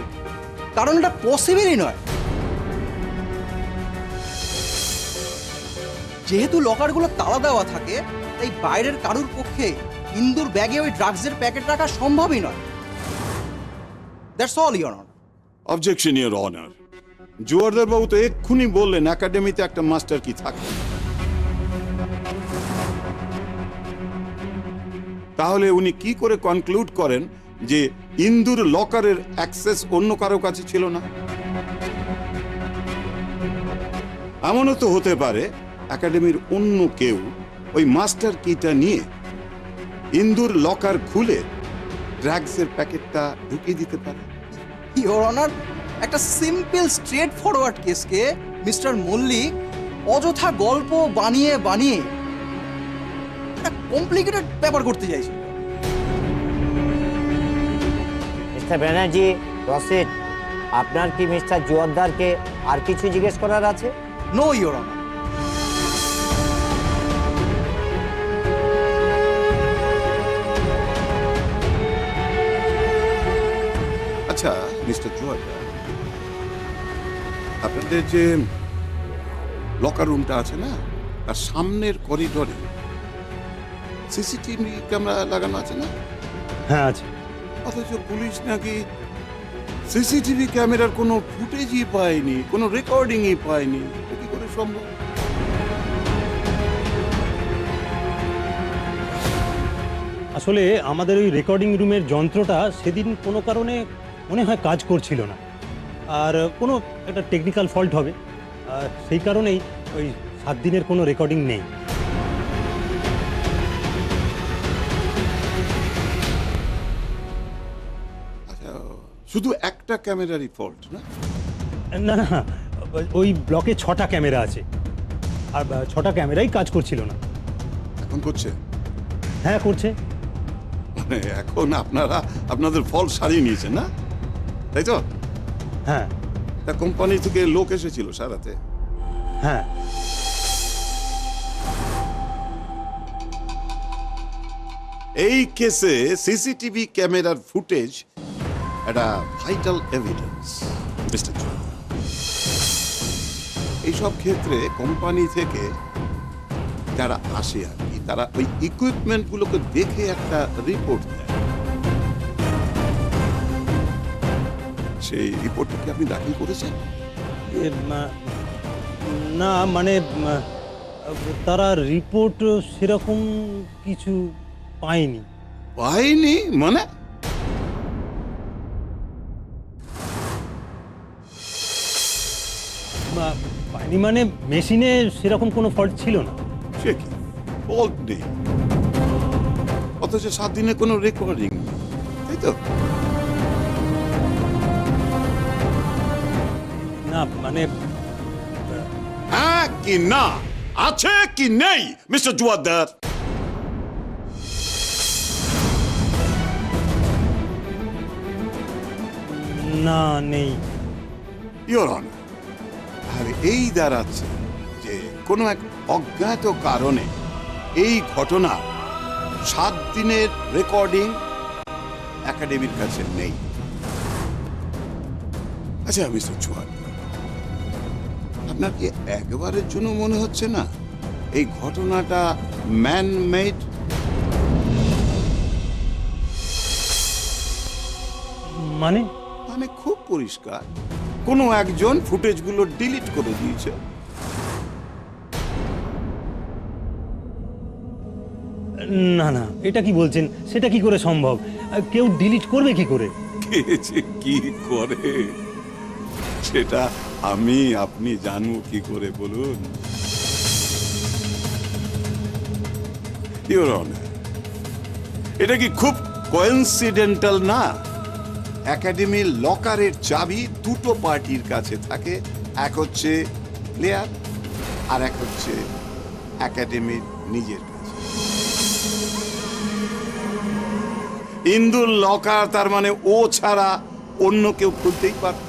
কারণ এটা পসিবলই নয়। যেহেতু লকারগুলো তালা দেওয়া থাকে, তাই বাইরের কারুর পক্ষে ইন্দুর ব্যাগে ওই ড্রাগসের প্যাকেট রাখা সম্ভবই নয়। That's all your honour. Objection your honour. Joardar babu তো এক্ষুনি বললেন একাডেমিতে একটা মাস্টার কি থাকে, তাহলে উনি কি করে কনক্লুড করেন যে ইন্দুর লকারের অ্যাক্সেস অন্য কারো কাছে ছিল না? এমনও তো হতে পারে একাডেমির অন্য কেউ ওই মাস্টার কিটা নিয়ে ইন্দুর লকার খুলে ড্রাগসের প্যাকেটটা ঢুকিয়ে দিতে পারে। ইওর অনার, একটা সিম্পল স্ট্রেট ফরওয়ার্ড কেসকে মিস্টার মল্লিক অযথা গল্প বানিয়ে বানিয়ে একটা কমপ্লিকেটেড ব্যাপার করতে চাইছে। Mister Banerjee, proceed. আপনার কি মিস্টার জুয়ারদারকে আর কিছু জিজ্ঞেস করার আছে? No your honour. আচ্ছা মিস্টার জুয়ারদার, আপনাদের যে লকার রুমটা আছে না, তার সামনের করিডোরে সিসিটিভি ক্যামেরা লাগানো আছে না? হ্যাঁ আছে। অথচ পুলিশ নাকি সিসিটিভি ক্যামেরার কোনো ফুটেজই পায়নি, কোনো রেকর্ডিংই পায়নি। এটা কি করে সম্ভব? আসলে আমাদের ওই রেকর্ডিং রুমের যন্ত্রটা সেদিন কোনো কারণে মনে হয় কাজ করছিল না, আর কোনো একটা টেকনিক্যাল ফল্ট হবে, আর সেই কারণেই ওই 7 দিনের কোনো রেকর্ডিং নেই। আচ্ছা, শুধু একটা ক্যামেরারই ফল্ট না? না না, ওই ব্লকে 6টা ক্যামেরা আছে, আর 6টা ক্যামেরাই কাজ করছিল না। এখন করছে? হ্যাঁ করছে। মানে এখন আপনারা আপনাদের ফল সারিয়ে নিয়েছেন না, তাই তো? হ্যাঁ। তা কোম্পানি থেকে লোক এসেছিল সারাতে? হ্যাঁ। এই কেসে সিসিটিভি ক্যামেরার ফুটেজ একটা ভাইটাল এভিডেন্স মিস্টার জয়। এইসব ক্ষেত্রে কোম্পানি থেকে যারা আসে আর কি, তারা ওই ইকুইপমেন্ট গুলোকে দেখে একটা রিপোর্ট দেয়। সেই রিপোর্টটা কি আপনি দাখিল করেছেন? না মানে তারা রিপোর্ট সেরকম কিছু পায়নি। পায়নি মানে? পায়নি মানে মেশিনে সেরকম কোনো ফল্ট ছিল না। সে কি ফল্ট নেই, অথচ 7 দিনে কোনো রেকর্ডিং নেই, তাই তো? না মানে হ্যাঁ কি না, আছে কি নেই মিস্টার জুয়াদার? না নেই। ইওর অনার, আর এই দাঁড়াচ্ছে যে কোনো এক অজ্ঞাত কারণে এই ঘটনা 7 দিনের রেকর্ডিং একাডেমির কাছে নেই। আচ্ছা মিস্টার জুয়াদার, আপনার কি একবারের জন্য মনে হচ্ছে না এই ঘটনাটা ম্যান মেড? মানে মানে খুব পরিষ্কার, কোনো একজন ফুটেজগুলো ডিলিট করে দিয়েছে। না না, এটা কি বলছেন? সেটা কি করে সম্ভব? কেউ ডিলিট করবে কি করে? কে যে কি করে সেটা আমি আপনি জানবো কি করে বলুন? ইওর অনার, এটা কি খুব কোইন্সিডেন্টাল না? একাডেমির লকারের চাবি দুটো পার্টির কাছে থাকে, এক হচ্ছে প্লেয়ার আর এক হচ্ছে একাডেমির নিজের কাছে। ইন্দুর লকার, তার মানে ও ছাড়া অন্য কেউ খুলতেই পারত,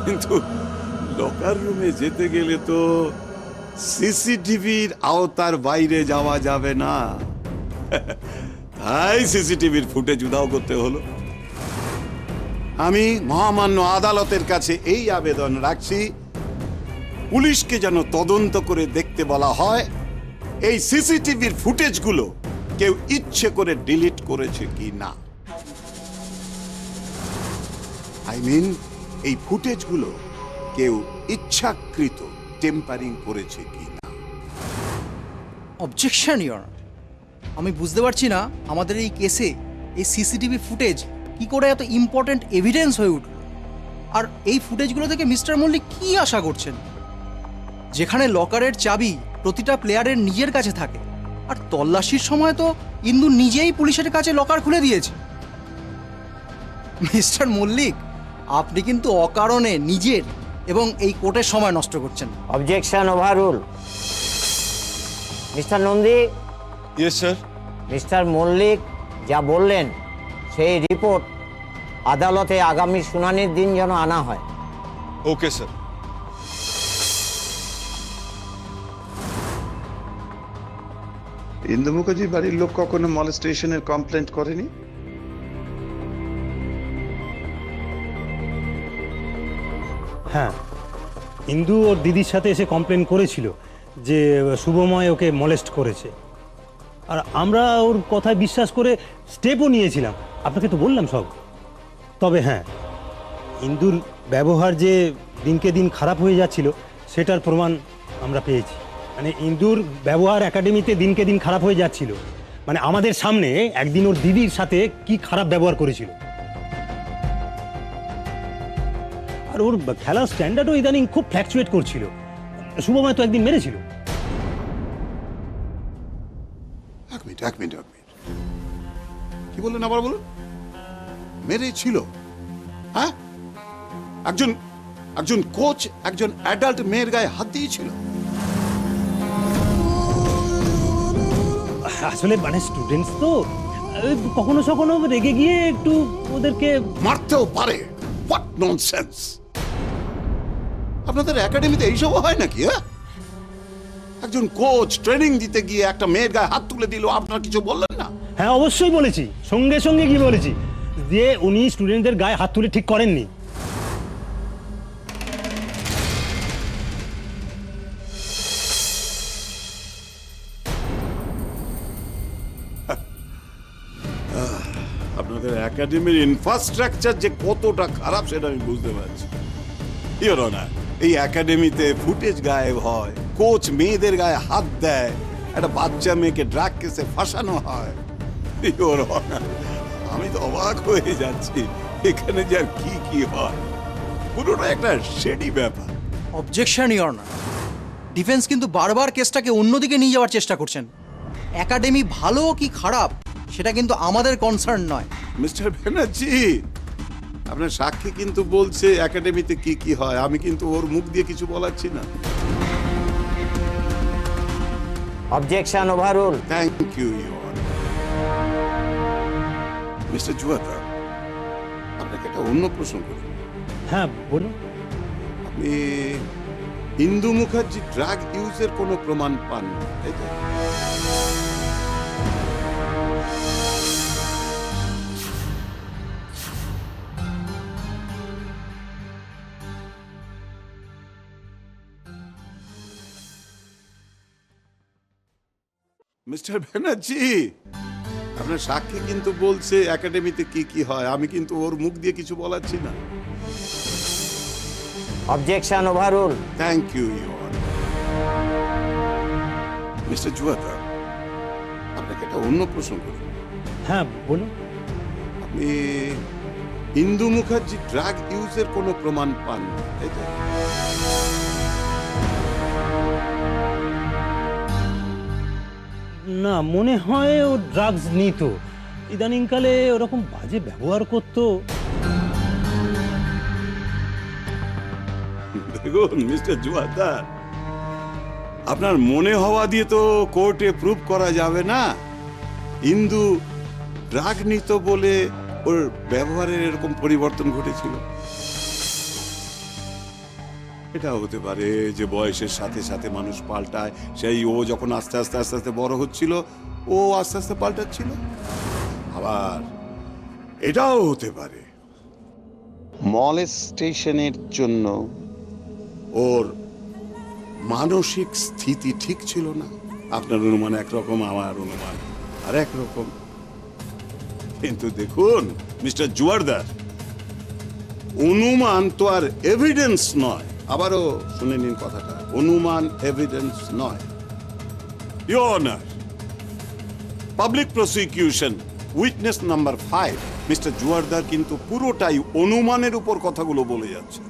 কিন্তু লকার রুমে যেতে গেলে তো সিসিটিভির আওতার বাইরে যাওয়া যাবে না, তাই সিসিটিভির ফুটেজ উধাও করতে হলো। আমি মহামান্য আদালতের কাছে এই আবেদন রাখছি, পুলিশকে যেন তদন্ত করে দেখতে বলা হয় এই সিসিটিভির ফুটেজগুলো কেউ ইচ্ছে করে ডিলিট করেছে কি না। আই মিন, এই ফুটেজগুলো কেউ ইচ্ছাকৃত টেম্পারিং করেছে কি না। অবজেকশন ইওর অনার, আমি বুঝতে পারছি না আমাদের এই কেসে এই সিসিটিভি ফুটেজ কি করে এত ইম্পর্ট্যান্ট এভিডেন্স হয়ে উঠল, আর এই ফুটেজগুলো থেকে মিস্টার মল্লিক কি আশা করছেন? যেখানে লকারের চাবি প্রতিটা প্লেয়ারের নিজের কাছে থাকে, আর তল্লাশির সময় তো ইন্দু নিজেই পুলিশের কাছে লকার খুলে দিয়েছে। মিস্টার মল্লিক, আপনি কিন্তু অকারণে নিজের এবং এই কোর্টের সময় নষ্ট করছেন। Objection overrule. Mister Nandi. Yes sir. Mister Mallick যা বললেন সেই রিপোর্ট আদালতে আগামী শুনানির দিন যেন আনা হয়। Okay sir. ইন্দু মুখার্জির বাড়ির লোক কখনো মলেস্টেশনের কমপ্লেন্ট করেনি? হ্যাঁ, ইন্দু ওর দিদির সাথে এসে কমপ্লেন করেছিল যে শুভময় ওকে মলেস্ট করেছে, আর আমরা ওর কথায় বিশ্বাস করে স্টেপও নিয়েছিলাম। আপনাকে তো বললাম সব। তবে হ্যাঁ, ইন্দুর ব্যবহার যে দিনকে দিন খারাপ হয়ে যাচ্ছিল সেটার প্রমাণ আমরা পেয়েছি। মানে ইন্দুর ব্যবহার একাডেমিতে দিনকে দিন খারাপ হয়ে যাচ্ছিল, মানে আমাদের সামনে একদিন ওর দিদির সাথে কি খারাপ ব্যবহার করেছিল। আর ওর খেলার স্ট্যান্ডার্ডও ইদানিং খুব ফ্ল্যাকচুয়েট করছিল। শুভময় তো একদিন মেরেছিল। এক মিনিট কি বললেন আবার বলুন? মেরেছিল? হ্যাঁ, একজন কোচ একজন অ্যাডাল্ট মেয়ের গায়ে হাত দিয়েছিল? আসলে মানে স্টুডেন্টস তো কখনো কখনো রেগে গিয়ে একটু ওদেরকে মারতেও পারে। What nonsense! আপনাদের একাডেমিতে এইসব হয় নাকি? হ্যাঁ, একজন কোচ ট্রেনিং দিতে গিয়ে একটা মেয়ের গায়ে হাত তুলে দিল, আপনারা কিছু বললেন না? হ্যাঁ অবশ্যই বলেছি, সঙ্গে সঙ্গে গিয়ে বলেছি যে উনি স্টুডেন্টদের গায়ে হাত তুলে ঠিক করেননি। আপনাদের একাডেমির ইনফ্রাস্ট্রাকচার যে কতটা খারাপ সেটা আমি বুঝতে পারছি। ইওর অনার, এই একাডেমিতে ফুটেজ গায়েব হয়, কোচ মেয়েদের গায়ে হাত দেয়, একটা বাচ্চা মেয়েকে ড্রাগ কেসে ফাঁসানো হয়। ইওর অনার, আমি তো অবাক হয়ে যাচ্ছি এখানে যে আর কি হয়। পুরোটা একটা শেডি ব্যাপার। অবজেকশন ইওর অনার, ডিফেন্স কিন্তু বারবার কেসটাকে অন্যদিকে নিয়ে যাওয়ার চেষ্টা করছেন। একাডেমি ভালো কি খারাপ সেটা কিন্তু আমাদের কনসার্ন নয়। মিস্টার ব্যানার্জি, আপনার সাক্ষী কিন্তু বলছে একাডেমিতে কি হয়, আমি কিন্তু ওর মুখ দিয়ে কিছু বলাচ্ছি না। Objection overrule. Thank you your mister জুয়াতা, আপনাকে একটা অন্য প্রশ্ন করি। হ্যাঁ বলুন। আপনি ইন্দু মুখার্জি ড্রাগ ইউজের কোনো প্রমাণ পান না, তাই তো? মিস্টার ব্যানার্জি, আপনার সাক্ষী কিন্তু বলছে একাডেমিতে কি হয়, আমি কিন্তু ওর মুখ দিয়ে কিছু বলাচ্ছি না। Objection overrule. Thank you your mister জুয়াতা, আপনাকে একটা অন্য প্রশ্ন করি। হ্যাঁ বলুন। আপনি ইন্দু মুখার্জি ড্রাগ ইউজের কোনো প্রমাণ পান না, তাই তো? না, মনে হয় ও ড্রাগস নিত, ইদানিংকালে ওরকম বাজে ব্যবহার করতো। দেখুন মিস্টার জুয়াতা, আপনার মনে হওয়া দিয়ে তো কোর্টে প্রুভ করা যাবে না ইন্দু ড্রাগ নিত বলে ওর ব্যবহারের এরকম পরিবর্তন ঘটেছিল। এটা হতে পারে যে বয়সের সাথে সাথে মানুষ পাল্টায়, সেই ও যখন আস্তে আস্তে বড় হচ্ছিল ও আস্তে আস্তে পাল্টাচ্ছিল। আবার এটাও হতে পারে মলেস্টেশনের জন্য ওর মানসিক স্থিতি ঠিক ছিল না। আপনার অনুমান একরকম, আমার অনুমান আর একরকম। কিন্তু দেখুন মিস্টার জুয়ারদার, অনুমান তো আর এভিডেন্স নয়। আবারও শুনে নিন কথাটা, অনুমান এভিডেন্স নয়। Your honour, public prosecution witness number 5 mister Joardar কিন্তু পুরোটাই অনুমানের উপর কথাগুলো বলে যাচ্ছে।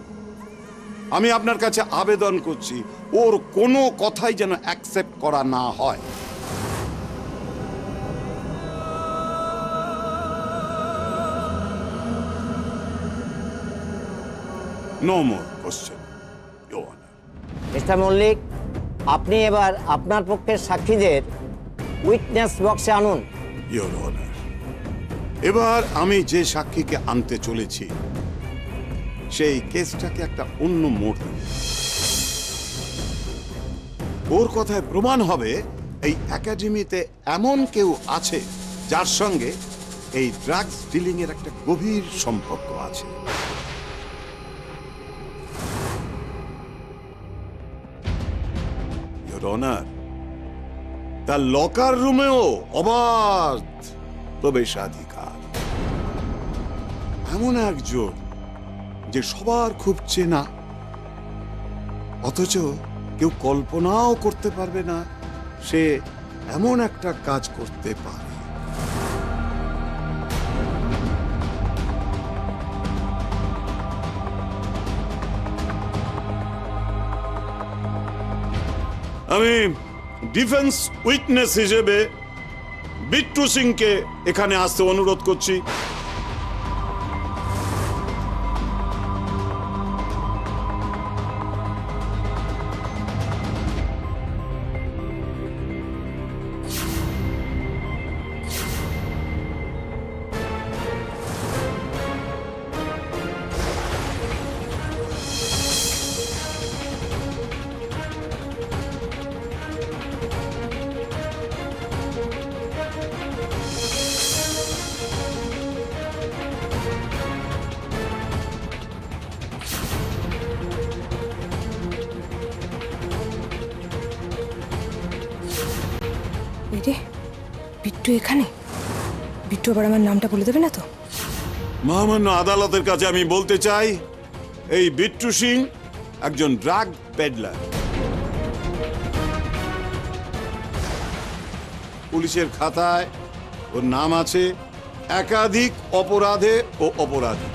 আমি আপনার কাছে আবেদন করছি ওর কোনো কথাই যেন অ্যাকসেপ্ট করা না হয়। No more question your honour. Mister Mallick, আপনি এবার আপনার পক্ষের সাক্ষীদের উইটনেস বক্সে আনুন। ইওর অনার, এবার আমি যে সাক্ষীকে আনতে চলেছি সেই কেসটাকে একটা অন্য মোড় দেব। ওর কথায় প্রমাণ হবে এই একাডেমিতে এমন কেউ আছে যার সঙ্গে এই ড্রাগস ডিলিং এর একটা গভীর সম্পর্ক আছে। ইওর অনার, তার লকার রুমেও অবাধ প্রবেশাধিকার। এমন একজন যে সবার খুব চেনা, অথচ কেউ কল্পনাও করতে পারবে না সে এমন একটা কাজ করতে পারে। আমি ডিফেন্স উইটনেস হিসেবে বিট্টু সিংকে এখানে আসতে অনুরোধ করছি। রে, বিট্টু এখানে? বিট্টু আবার আমার নামটা বলে দেবে না তো? মহামান্য আদালতের কাছে আমি বলতে চাই, এই বিট্টু সিং একজন ড্রাগ পেডলার। পুলিশের খাতায় ওর নাম আছে একাধিক অপরাধে ও অপরাধী।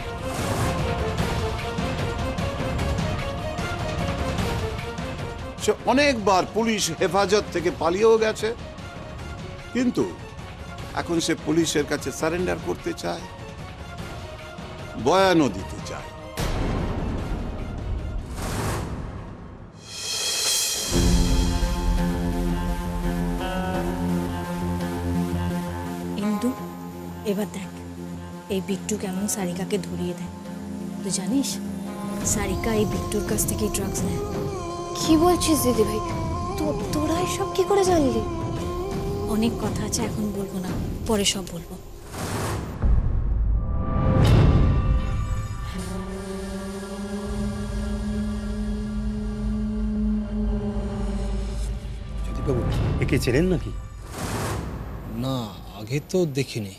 সে অনেকবার পুলিশ হেফাজত থেকে পালিয়েও গেছে, কিন্তু এখন সে পুলিশের কাছে সারেন্ডার করতে চায়, বয়ানও দিতে চায়। ইন্দু, এবার দেখ এই বিট্টু কেমন সারিকাকে ধরিয়ে দেয়। তুই জানিস সারিকা এই বিট্টুর কাছ থেকে ড্রাগস নেয়। কি বলছিস দিদি ভাই? তোরা এসব কি করে জানলি? অনেক কথা আছে, এখন বলবো না, পরে সব বলবো। জ্যোতিবাবু, একে চেনেন নাকি? না, আগে তো দেখিনি।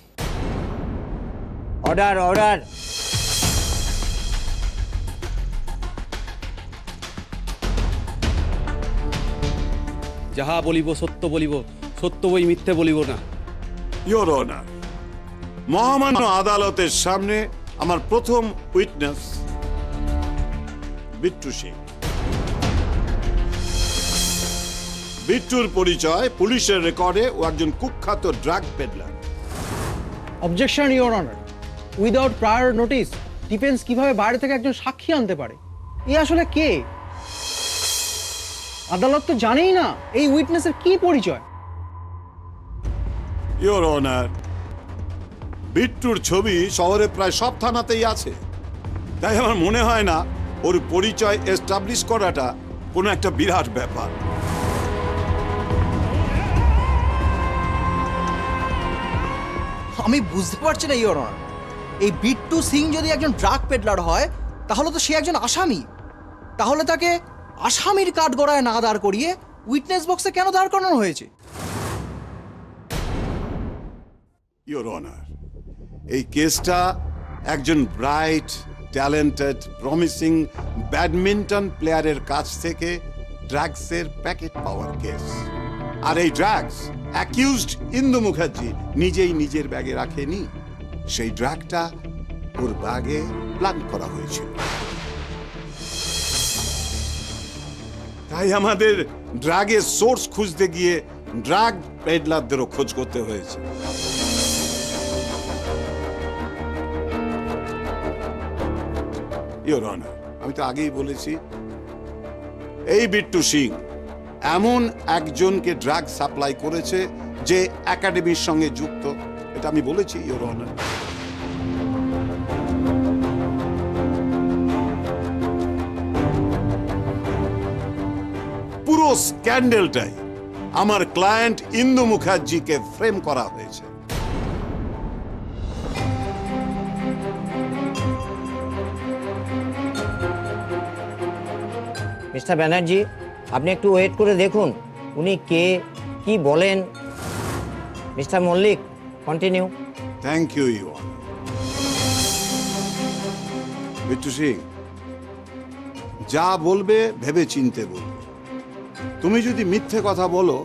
Order order. যাহা বলিব সত্য বলিব, সত্য বই মিথ্যে বলিব না। ইওর অনার, মহামান্য আদালতের সামনে আমার প্রথম উইটনেস বিট্টু সিং। বিট্টুর পরিচয় পুলিশের রেকর্ডে ও একজন কুখ্যাত drug peddler. Objection your honour, without prior notice defence কিভাবে বাইরে থেকে একজন সাক্ষী আনতে পারে? এ আসলে কে? আদালত তো জানেই না এই উইটনেসের কি পরিচয়। ইওর অনার, বিট্টুর ছবি শহরে প্রায় সব থানাতেই আছে, তাই আমার মনে হয় না ওর পরিচয় এস্টাবলিশ করাটা কোনো একটা বিরাট ব্যাপার। আমি বুঝতে পারছি না ইওর অনার, এই বিট্টু সিং যদি একজন ড্রাগ পেডলার হয় তাহলে তো সে একজন আসামি। তাহলে তাকে আসামির কাঠগড়ায় না দাঁড় করিয়ে উইটনেস বক্সে কেন দাঁড় করানো হয়েছে? ইওর অনার, এই কেসটা একজন ব্রাইট, ট্যালেন্টেড, প্রমিসিং ব্যাডমিন্টন প্লেয়ারের কাছ থেকে ড্রাগসের প্যাকেট পাওয়ার কেস। আর এই ড্রাগস অ্যাকিউজড ইন্দু মুখার্জি নিজেই নিজের ব্যাগে রাখেনি, সেই ড্রাগটা ওর ব্যাগে প্ল্যান করা হয়েছিল। তাই আমাদের ড্রাগের সোর্স খুঁজতে গিয়ে ড্রাগ পেডলারদেরও খোঁজ করতে হয়েছে। ইওর অনার, আমি তো আগেই বলেছি, এই বিট্টু সিং এমন একজনকে ড্রাগ সাপ্লাই করেছে যে একাডেমির সঙ্গে যুক্ত, এটা আমি বলেছি ইওর অনার। পুরো স্ক্যান্ডেলটাই আমার ক্লায়েন্ট ইন্দু মুখার্জিকে ফ্রেম করা হয়েছে। মিস্টার ব্যানার্জি, আপনি একটু ওয়েট করে দেখুন, উনি কে, কি বলেন? Mister Mallick, continue. Thank you you Bittu Singh, যা বলবে ভেবে চিনতে বলবে। তুমি যদি মিথ্যে কথা বলো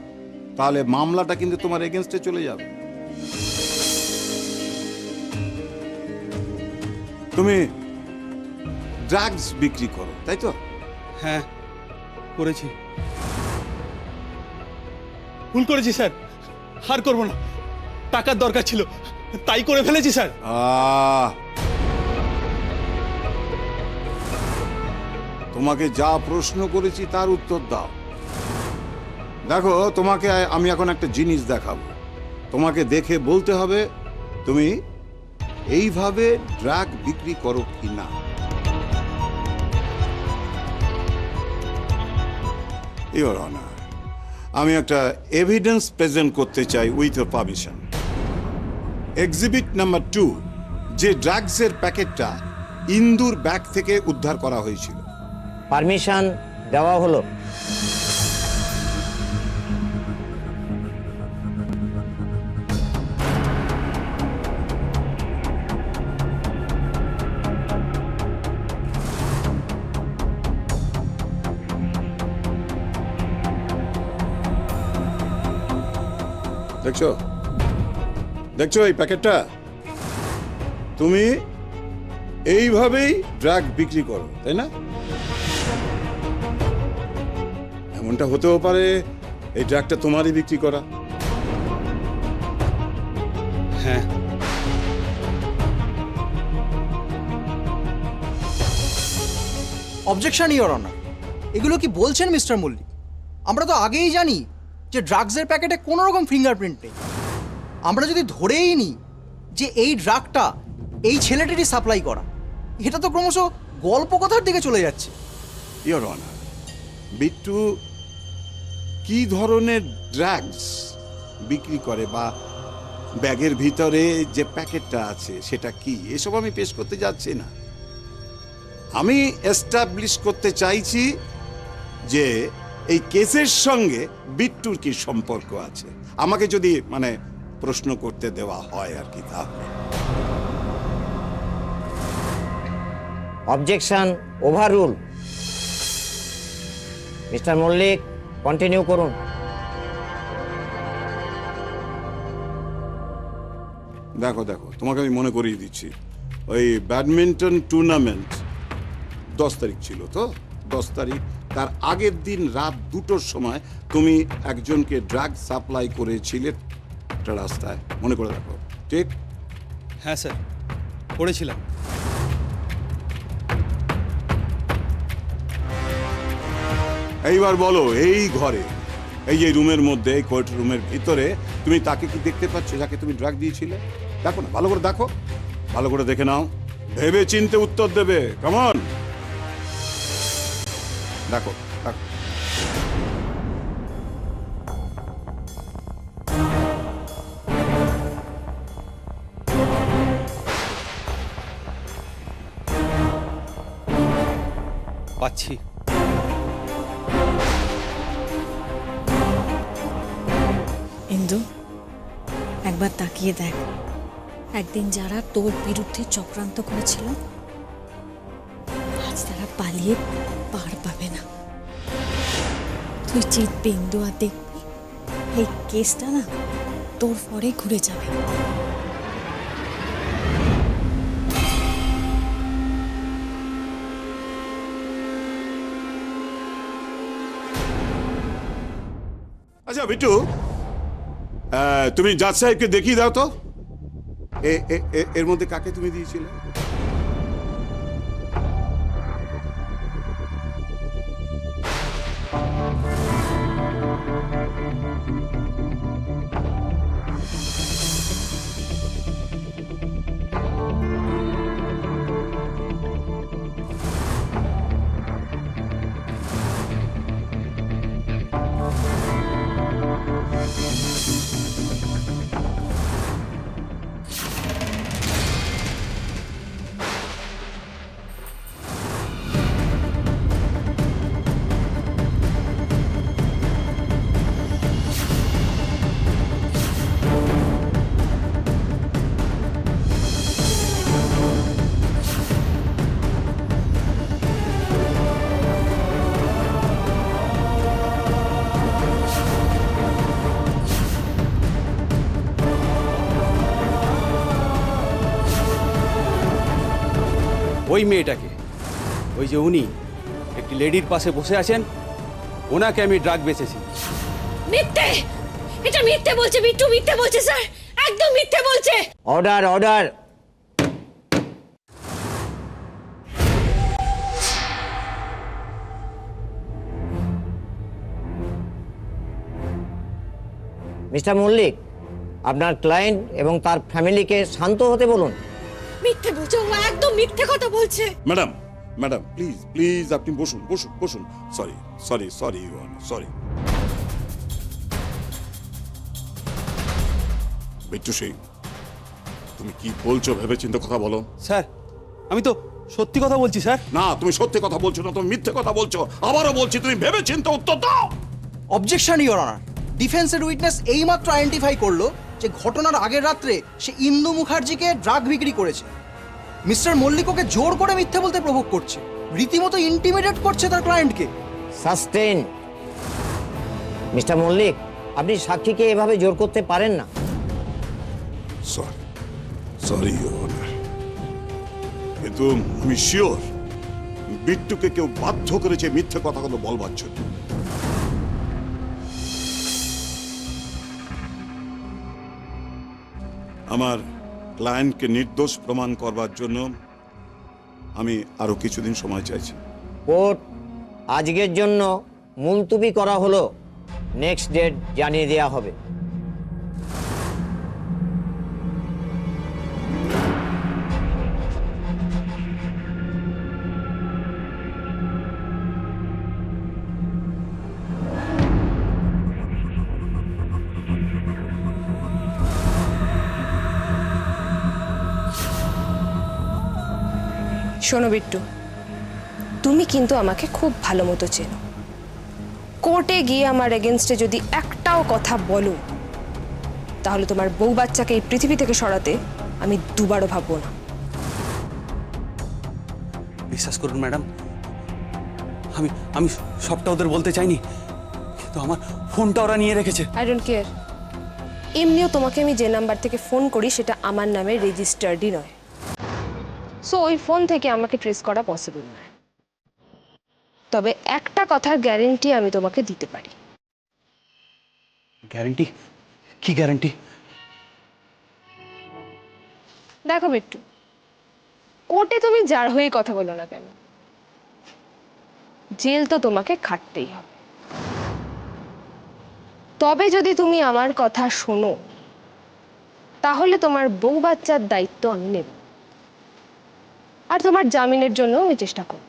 তাহলে মামলাটা কিন্তু তোমার এগেনস্টে চলে যাবে। তুমি ড্রাগস বিক্রি করো, তাই তো? হ্যাঁ, করেছি। ভুল করেছি স্যার, হার করবো না। টাকার দরকার ছিল, তাই করে ফেলেছি স্যার। তোমাকে যা প্রশ্ন করেছি তার উত্তর দাও। দেখো, তোমাকে আমি এখন একটা জিনিস দেখাবো। তোমাকে দেখে বলতে হবে তুমি এইভাবে ড্রাগ বিক্রি করো কি না। ইওর অনার, আমি একটা এভিডেন্স প্রেজেন্ট করতে চাই with your permission. Exhibit number 2, যে ড্রাগসের প্যাকেটটা ইন্দুর ব্যাগ থেকে উদ্ধার করা হয়েছিল। পারমিশন দেওয়া হলো। দেখছো, দেখছো এই প্যাকেটটা? তুমি এইভাবেই ড্রাগ বিক্রি করো, তাই না? এমনটা হতেও পারে এই ড্রাগটা তোমারই বিক্রি করা। হ্যাঁ। অবজেকশন ইওর অনার, এগুলো কি বলছেন মিস্টার মল্লিক? আমরা তো আগেই জানি যে ড্রাগসের প্যাকেটে কোনো রকম ফিঙ্গারপ্রিন্ট নেই। আমরা যদি ধরেই নিই যে এই ড্রাগটা এই ছেলেটিরই সাপ্লাই করা, এটা তো ক্রমশ গল্প কথার দিকে চলে যাচ্ছে। ইওর অনার, বিট্টু কি ধরনের ড্রাগস বিক্রি করে বা ব্যাগের ভিতরে যে প্যাকেটটা আছে সেটা কি, এসব আমি পেশ করতে যাচ্ছি না। আমি এস্টাবলিশ করতে চাইছি যে এই কেসের সঙ্গে বিট্টুর কি সম্পর্ক আছে। আমাকে যদি প্রশ্ন করতে দেওয়া হয় আর কি। তাহলে objection overrule. Mister Mallick, continue করুন। দেখো দেখো, তোমাকে আমি মনে করিয়ে দিচ্ছি, ওই ব্যাডমিন্টন টুর্নামেন্ট 10 তারিখ ছিল তো? 10 তারিখ, তার আগের দিন রাত 2টোর সময় তুমি একজনকে ড্রাগ সাপ্লাই করেছিলে একটা রাস্তায়, মনে করে দেখো, ঠিক? হ্যাঁ স্যার, করেছিলাম। এইবার বলো, এই ঘরে, এই যে রুমের মধ্যে, এই কোর্ট রুমের ভিতরে তুমি তাকে কি দেখতে পাচ্ছ যাকে তুমি ড্রাগ দিয়েছিলে? দেখো না, ভালো করে দেখো, ভালো করে দেখে নাও, ভেবে চিনতে উত্তর দেবে। কেমন? দেখো দেখো। পাচ্ছি। ইন্দু, একবার তাকিয়ে দেখ, একদিন যারা তোর বিরুদ্ধে চক্রান্ত করেছিল আজ তারা পালিয়ে পার পাবে না। তুই জিতবি ইন্দু, আর দেখবি এই কেসটা না তোর পরে ঘুরে যাবে। আচ্ছা বিট্টু, তুমি জাজ সাহেবকে দেখিয়ে দাও তো এর মধ্যে কাকে তুমি দিয়েছিলে। ওই মেয়েটাকে, ওই যে উনি একটি লেডির পাশে বসে আছেন, ওনাকে আমি ড্রাগ বেচেছি। মিথ্যে, এটা মিথ্যে বলছে বিট্টু, মিথ্যে বলছে স্যার, একদম মিথ্যে বলছে। Order order. মিস্টার মল্লিক, আপনার ক্লায়েন্ট এবং তার ফ্যামিলিকে শান্ত হতে বলুন। মিথ্যে বলছে, ও একদম মিথ্যে কথা বলছে। ম্যাডাম, ম্যাডাম প্লিজ প্লিজ আপনি বসুন বসুন বসুন। Sorry sorry sorry sorry. Bittu Singh, তুমি কি বলছো ভেবে চিন্তে কথা বলো। স্যার, আমি তো সত্যি কথা বলছি স্যার। না, তুমি সত্যি কথা বলছো না, তুমি মিথ্যে কথা বলছো। আবারও বলছি, তুমি ভেবে চিন্তে উত্তর দাও। Objection your honour. ডিফেন্সের উইটনেস এইমাত্র আইডেন্টিফাই করলো যে ঘটনার আগের রাত্রে সে ইন্দু মুখার্জিকে ড্রাগ বিক্রি করেছে। মিস্টার মল্লিক ওকে জোর করে মিথ্যে বলতে প্রভোগ করছে, রীতিমতো ইন্টিমিডেট করছে তার ক্লায়েন্টকে। সাস্টেন। মিস্টার মল্লিক, আপনি সাক্ষীকে এভাবে জোর করতে পারেন না। সরি সরি ইওর অনার, কিন্তু আমি শিওর বিট্টুকে কেউ বাধ্য করেছে মিথ্যে কথাগুলো বলবার জন্য। আমার ক্লায়েন্টকে নির্দোষ প্রমাণ করবার জন্য আমি আরো কিছুদিন সময় চাইছি। কোর্ট আজকের জন্য মুলতুবি করা হলো, নেক্সট ডেট জানিয়ে দেওয়া হবে। শোনো বিট্টু, তুমি কিন্তু আমাকে খুব ভালো মতো চেনো। কোর্টে গিয়ে আমার এগেনস্টে যদি একটাও কথা বলো, তাহলে তোমার বউ বাচ্চাকে এই পৃথিবী থেকে সরাতে আমি দুবারও ভাববো না। বিশ্বাস করুন ম্যাডাম, আমি আমি সবটা ওদের বলতে চাইনি, কিন্তু আমার ফোনটা ওরা নিয়ে রেখেছে। I don't care. এমনিও তোমাকে আমি যে নাম্বার থেকে ফোন করি সেটা আমার নামে রেজিস্টার্ডই নয়, সো ওই ফোন থেকে আমাকে ট্রেস করা পসিবল নয়। তবে একটা কথার গ্যারেন্টি আমি তোমাকে দিতে পারি। গ্যারেন্টি? কি গ্যারেন্টি? দেখো বিট্টু, কোর্টে তুমি যার হয়ে কথা বলো না কেন, জেল তো তোমাকে খাটতেই হবে। তবে যদি তুমি আমার কথা শোনো, তাহলে তোমার বউ বাচ্চার দায়িত্ব আমি নেব, আর তোমার জামিনের জন্য আমি চেষ্টা করব।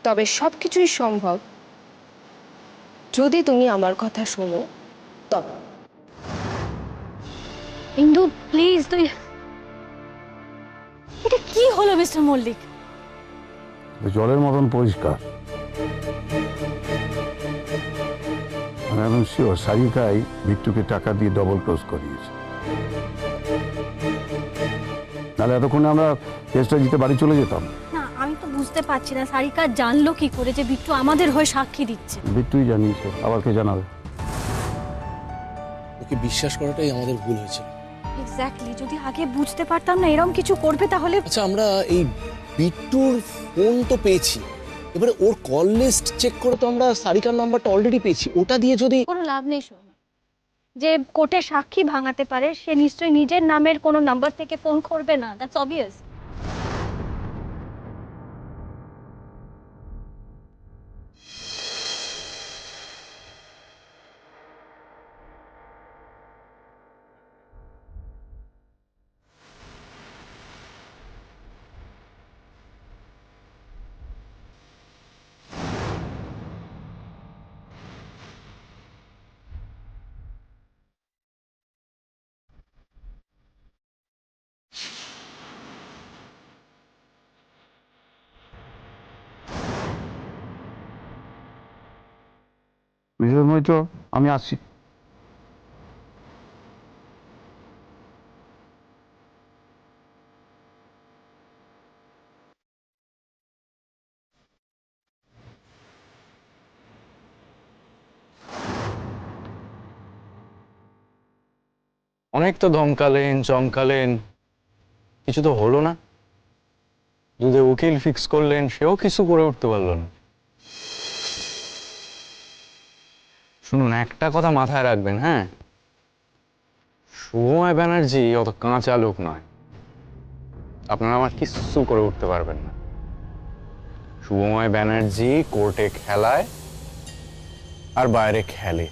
তবে সবকিছুই সম্ভব যদি তুমি আমার কথা শোনো তবে। ইন্দু প্লিজ, তুই এটা কি হলো মিস্টার মল্লিক? জলের মতন পরিষ্কার। আমি একদম শিওর সারিকাই বিট্টুকে টাকা দিয়ে ডবল ক্রস করিয়েছে। তাহলে এতক্ষণে আমরা কেসটা জিতে বাড়ি চলে যেতাম। না, আমি তো বুঝতে পারছি না সারিকা জানলো কি করে যে বিট্টু আমাদের হয়ে সাক্ষী দিচ্ছে। বিট্টুই জানিয়েছে, আবার কে জানাবে? ওকে বিশ্বাস করাটাই আমাদের ভুল হয়েছিল। এক্স্যাক্টলি, যদি আগে বুঝতে পারতাম না এরকম কিছু করবে তাহলে। আচ্ছা, আমরা এই বিট্টুর ফোন তো পেয়েছি, এবারে ওর কল লিস্ট চেক করে তো আমরা সারিকার নাম্বারটা অলরেডি পেয়েছি। ওটা দিয়ে যদি কোনো লাভ নেই শোন, যে কোর্টে সাক্ষী ভাঙাতে পারে সে নিশ্চয়ই নিজের নামের কোনো নাম্বার থেকে ফোন করবে না। That's obvious. মিসেস মৈত্র, আমি আসছি। অনেক তো ধমকালেন চমকালেন, কিছু তো হলো না। যদি উকিল ফিক্স করলেন সেও কিছু করে উঠতে পারলো না। শুনুন, একটা কথা মাথায় রাখবেন, হ্যাঁ, শুভময় ব্যানার্জি অত কাঁচা লোক নয়, আপনারা আমার কিচ্ছু করে উঠতে পারবেন না। শুভময় ব্যানার্জি কোর্টে খেলায় আর বাইরে খেলে।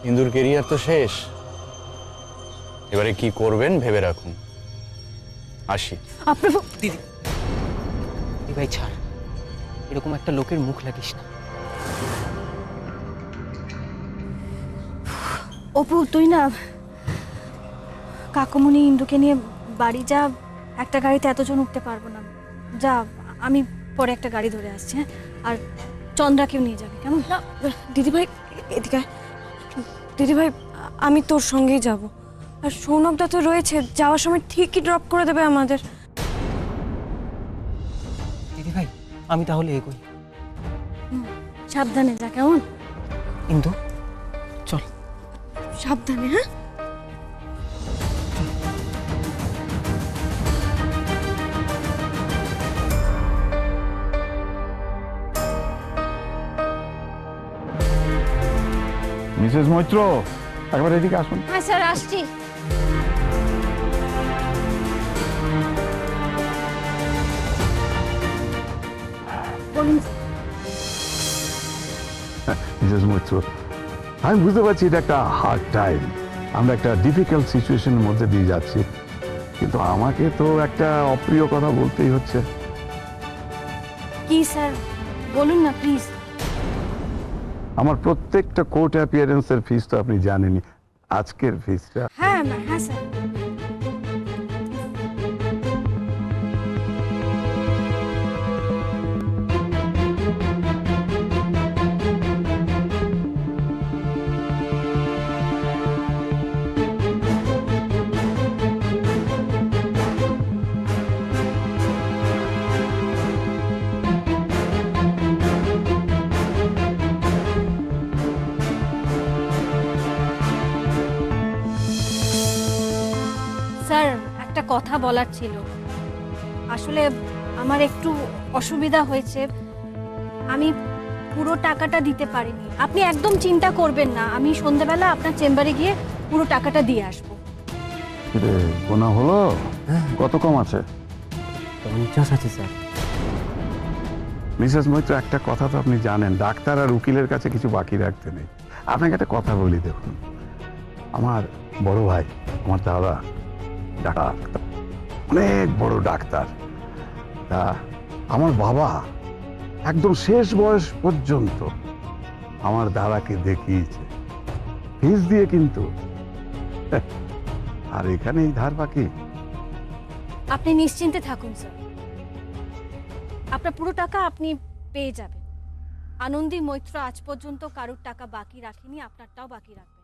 ইন্দুর কেরিয়ার তো শেষ, এবারে কি করবেন ভেবে রাখুন। আসি। আপনার দিদি ভাই ছাড়, এরকম একটা লোকের মুখ লাগিস না। অপু, তুই না কাকুমণি ইন্দুকে নিয়ে বাড়ি যা, একটা গাড়িতে এতজন উঠতে পারবো না। যা, আমি পরে একটা গাড়ি ধরে আসছি। হ্যাঁ, আর চন্দ্রাকেও নিয়ে যাবে, কেমন? না দিদিভাই, এদিকে আয়। দিদিভাই, আমি তোর সঙ্গেই যাব। আর সৌনকদা তো রয়েছে, যাওয়ার সময় ঠিকই ড্রপ করে দেবে আমাদের। দিদি ভাই, আমি তাহলে এগোই। সাবধানে যা, কেমন? ইন্দু চল। সাবধানে, হ্যাঁ। মিসেস মৈত্র, একবার এদিকে আসুন। হ্যাঁ স্যার, আসছি। বলুন। মিসেস মৈত্র, আমি বুঝতে পারছি এটা একটা হার্ড টাইম, আমরা একটা ডিফিকাল্ট সিচুয়েশনের মধ্যে দিয়ে যাচ্ছি, কিন্তু আমাকে তো একটা অপ্রিয় কথা বলতেই হচ্ছে। কি স্যার, বলুন না প্লিজ। আমার প্রত্যেকটা কোর্ট অ্যাপিয়ারেন্সের ফিস তো আপনি জানেনই, আজকের ফিসটা। হ্যাঁ হ্যাঁ স্যার। স্যার, একটা কথা বলার ছিল। আসলে আমার একটু অসুবিধা হয়েছে, আমি পুরো টাকাটা দিতে পারিনি। আপনি একদম চিন্তা করবেন না, আমি সন্ধ্যাবেলা আপনার চেম্বারে গিয়ে পুরো টাকাটা দিয়ে আসবো। গোনা হলো? কত কম আছে? 50 আছে স্যার। মিসেস মৈত্র, একটা কথা তো আপনি জানেন, ডাক্তার আর উকিলের কাছে কিছু বাকি রাখতে নেই। আপনাকে একটা কথা বলি, দেখুন, আমার বড় ভাই, আমার দাদা ডাক্তার, অনেক বড় ডাক্তার। তা আমার বাবা একদম শেষ বয়স পর্যন্ত আমার দাদাকে দেখিয়েছে, ফিস দিয়ে কিন্তু। আর এখানে এই ধার বাকি। আপনি নিশ্চিন্তে থাকুন স্যার, আপনার পুরো টাকা আপনি পেয়ে যাবেন। আনন্দী মৈত্র আজ পর্যন্ত কারোর টাকা বাকি রাখেনি, আপনারটাও বাকি রাখবেন।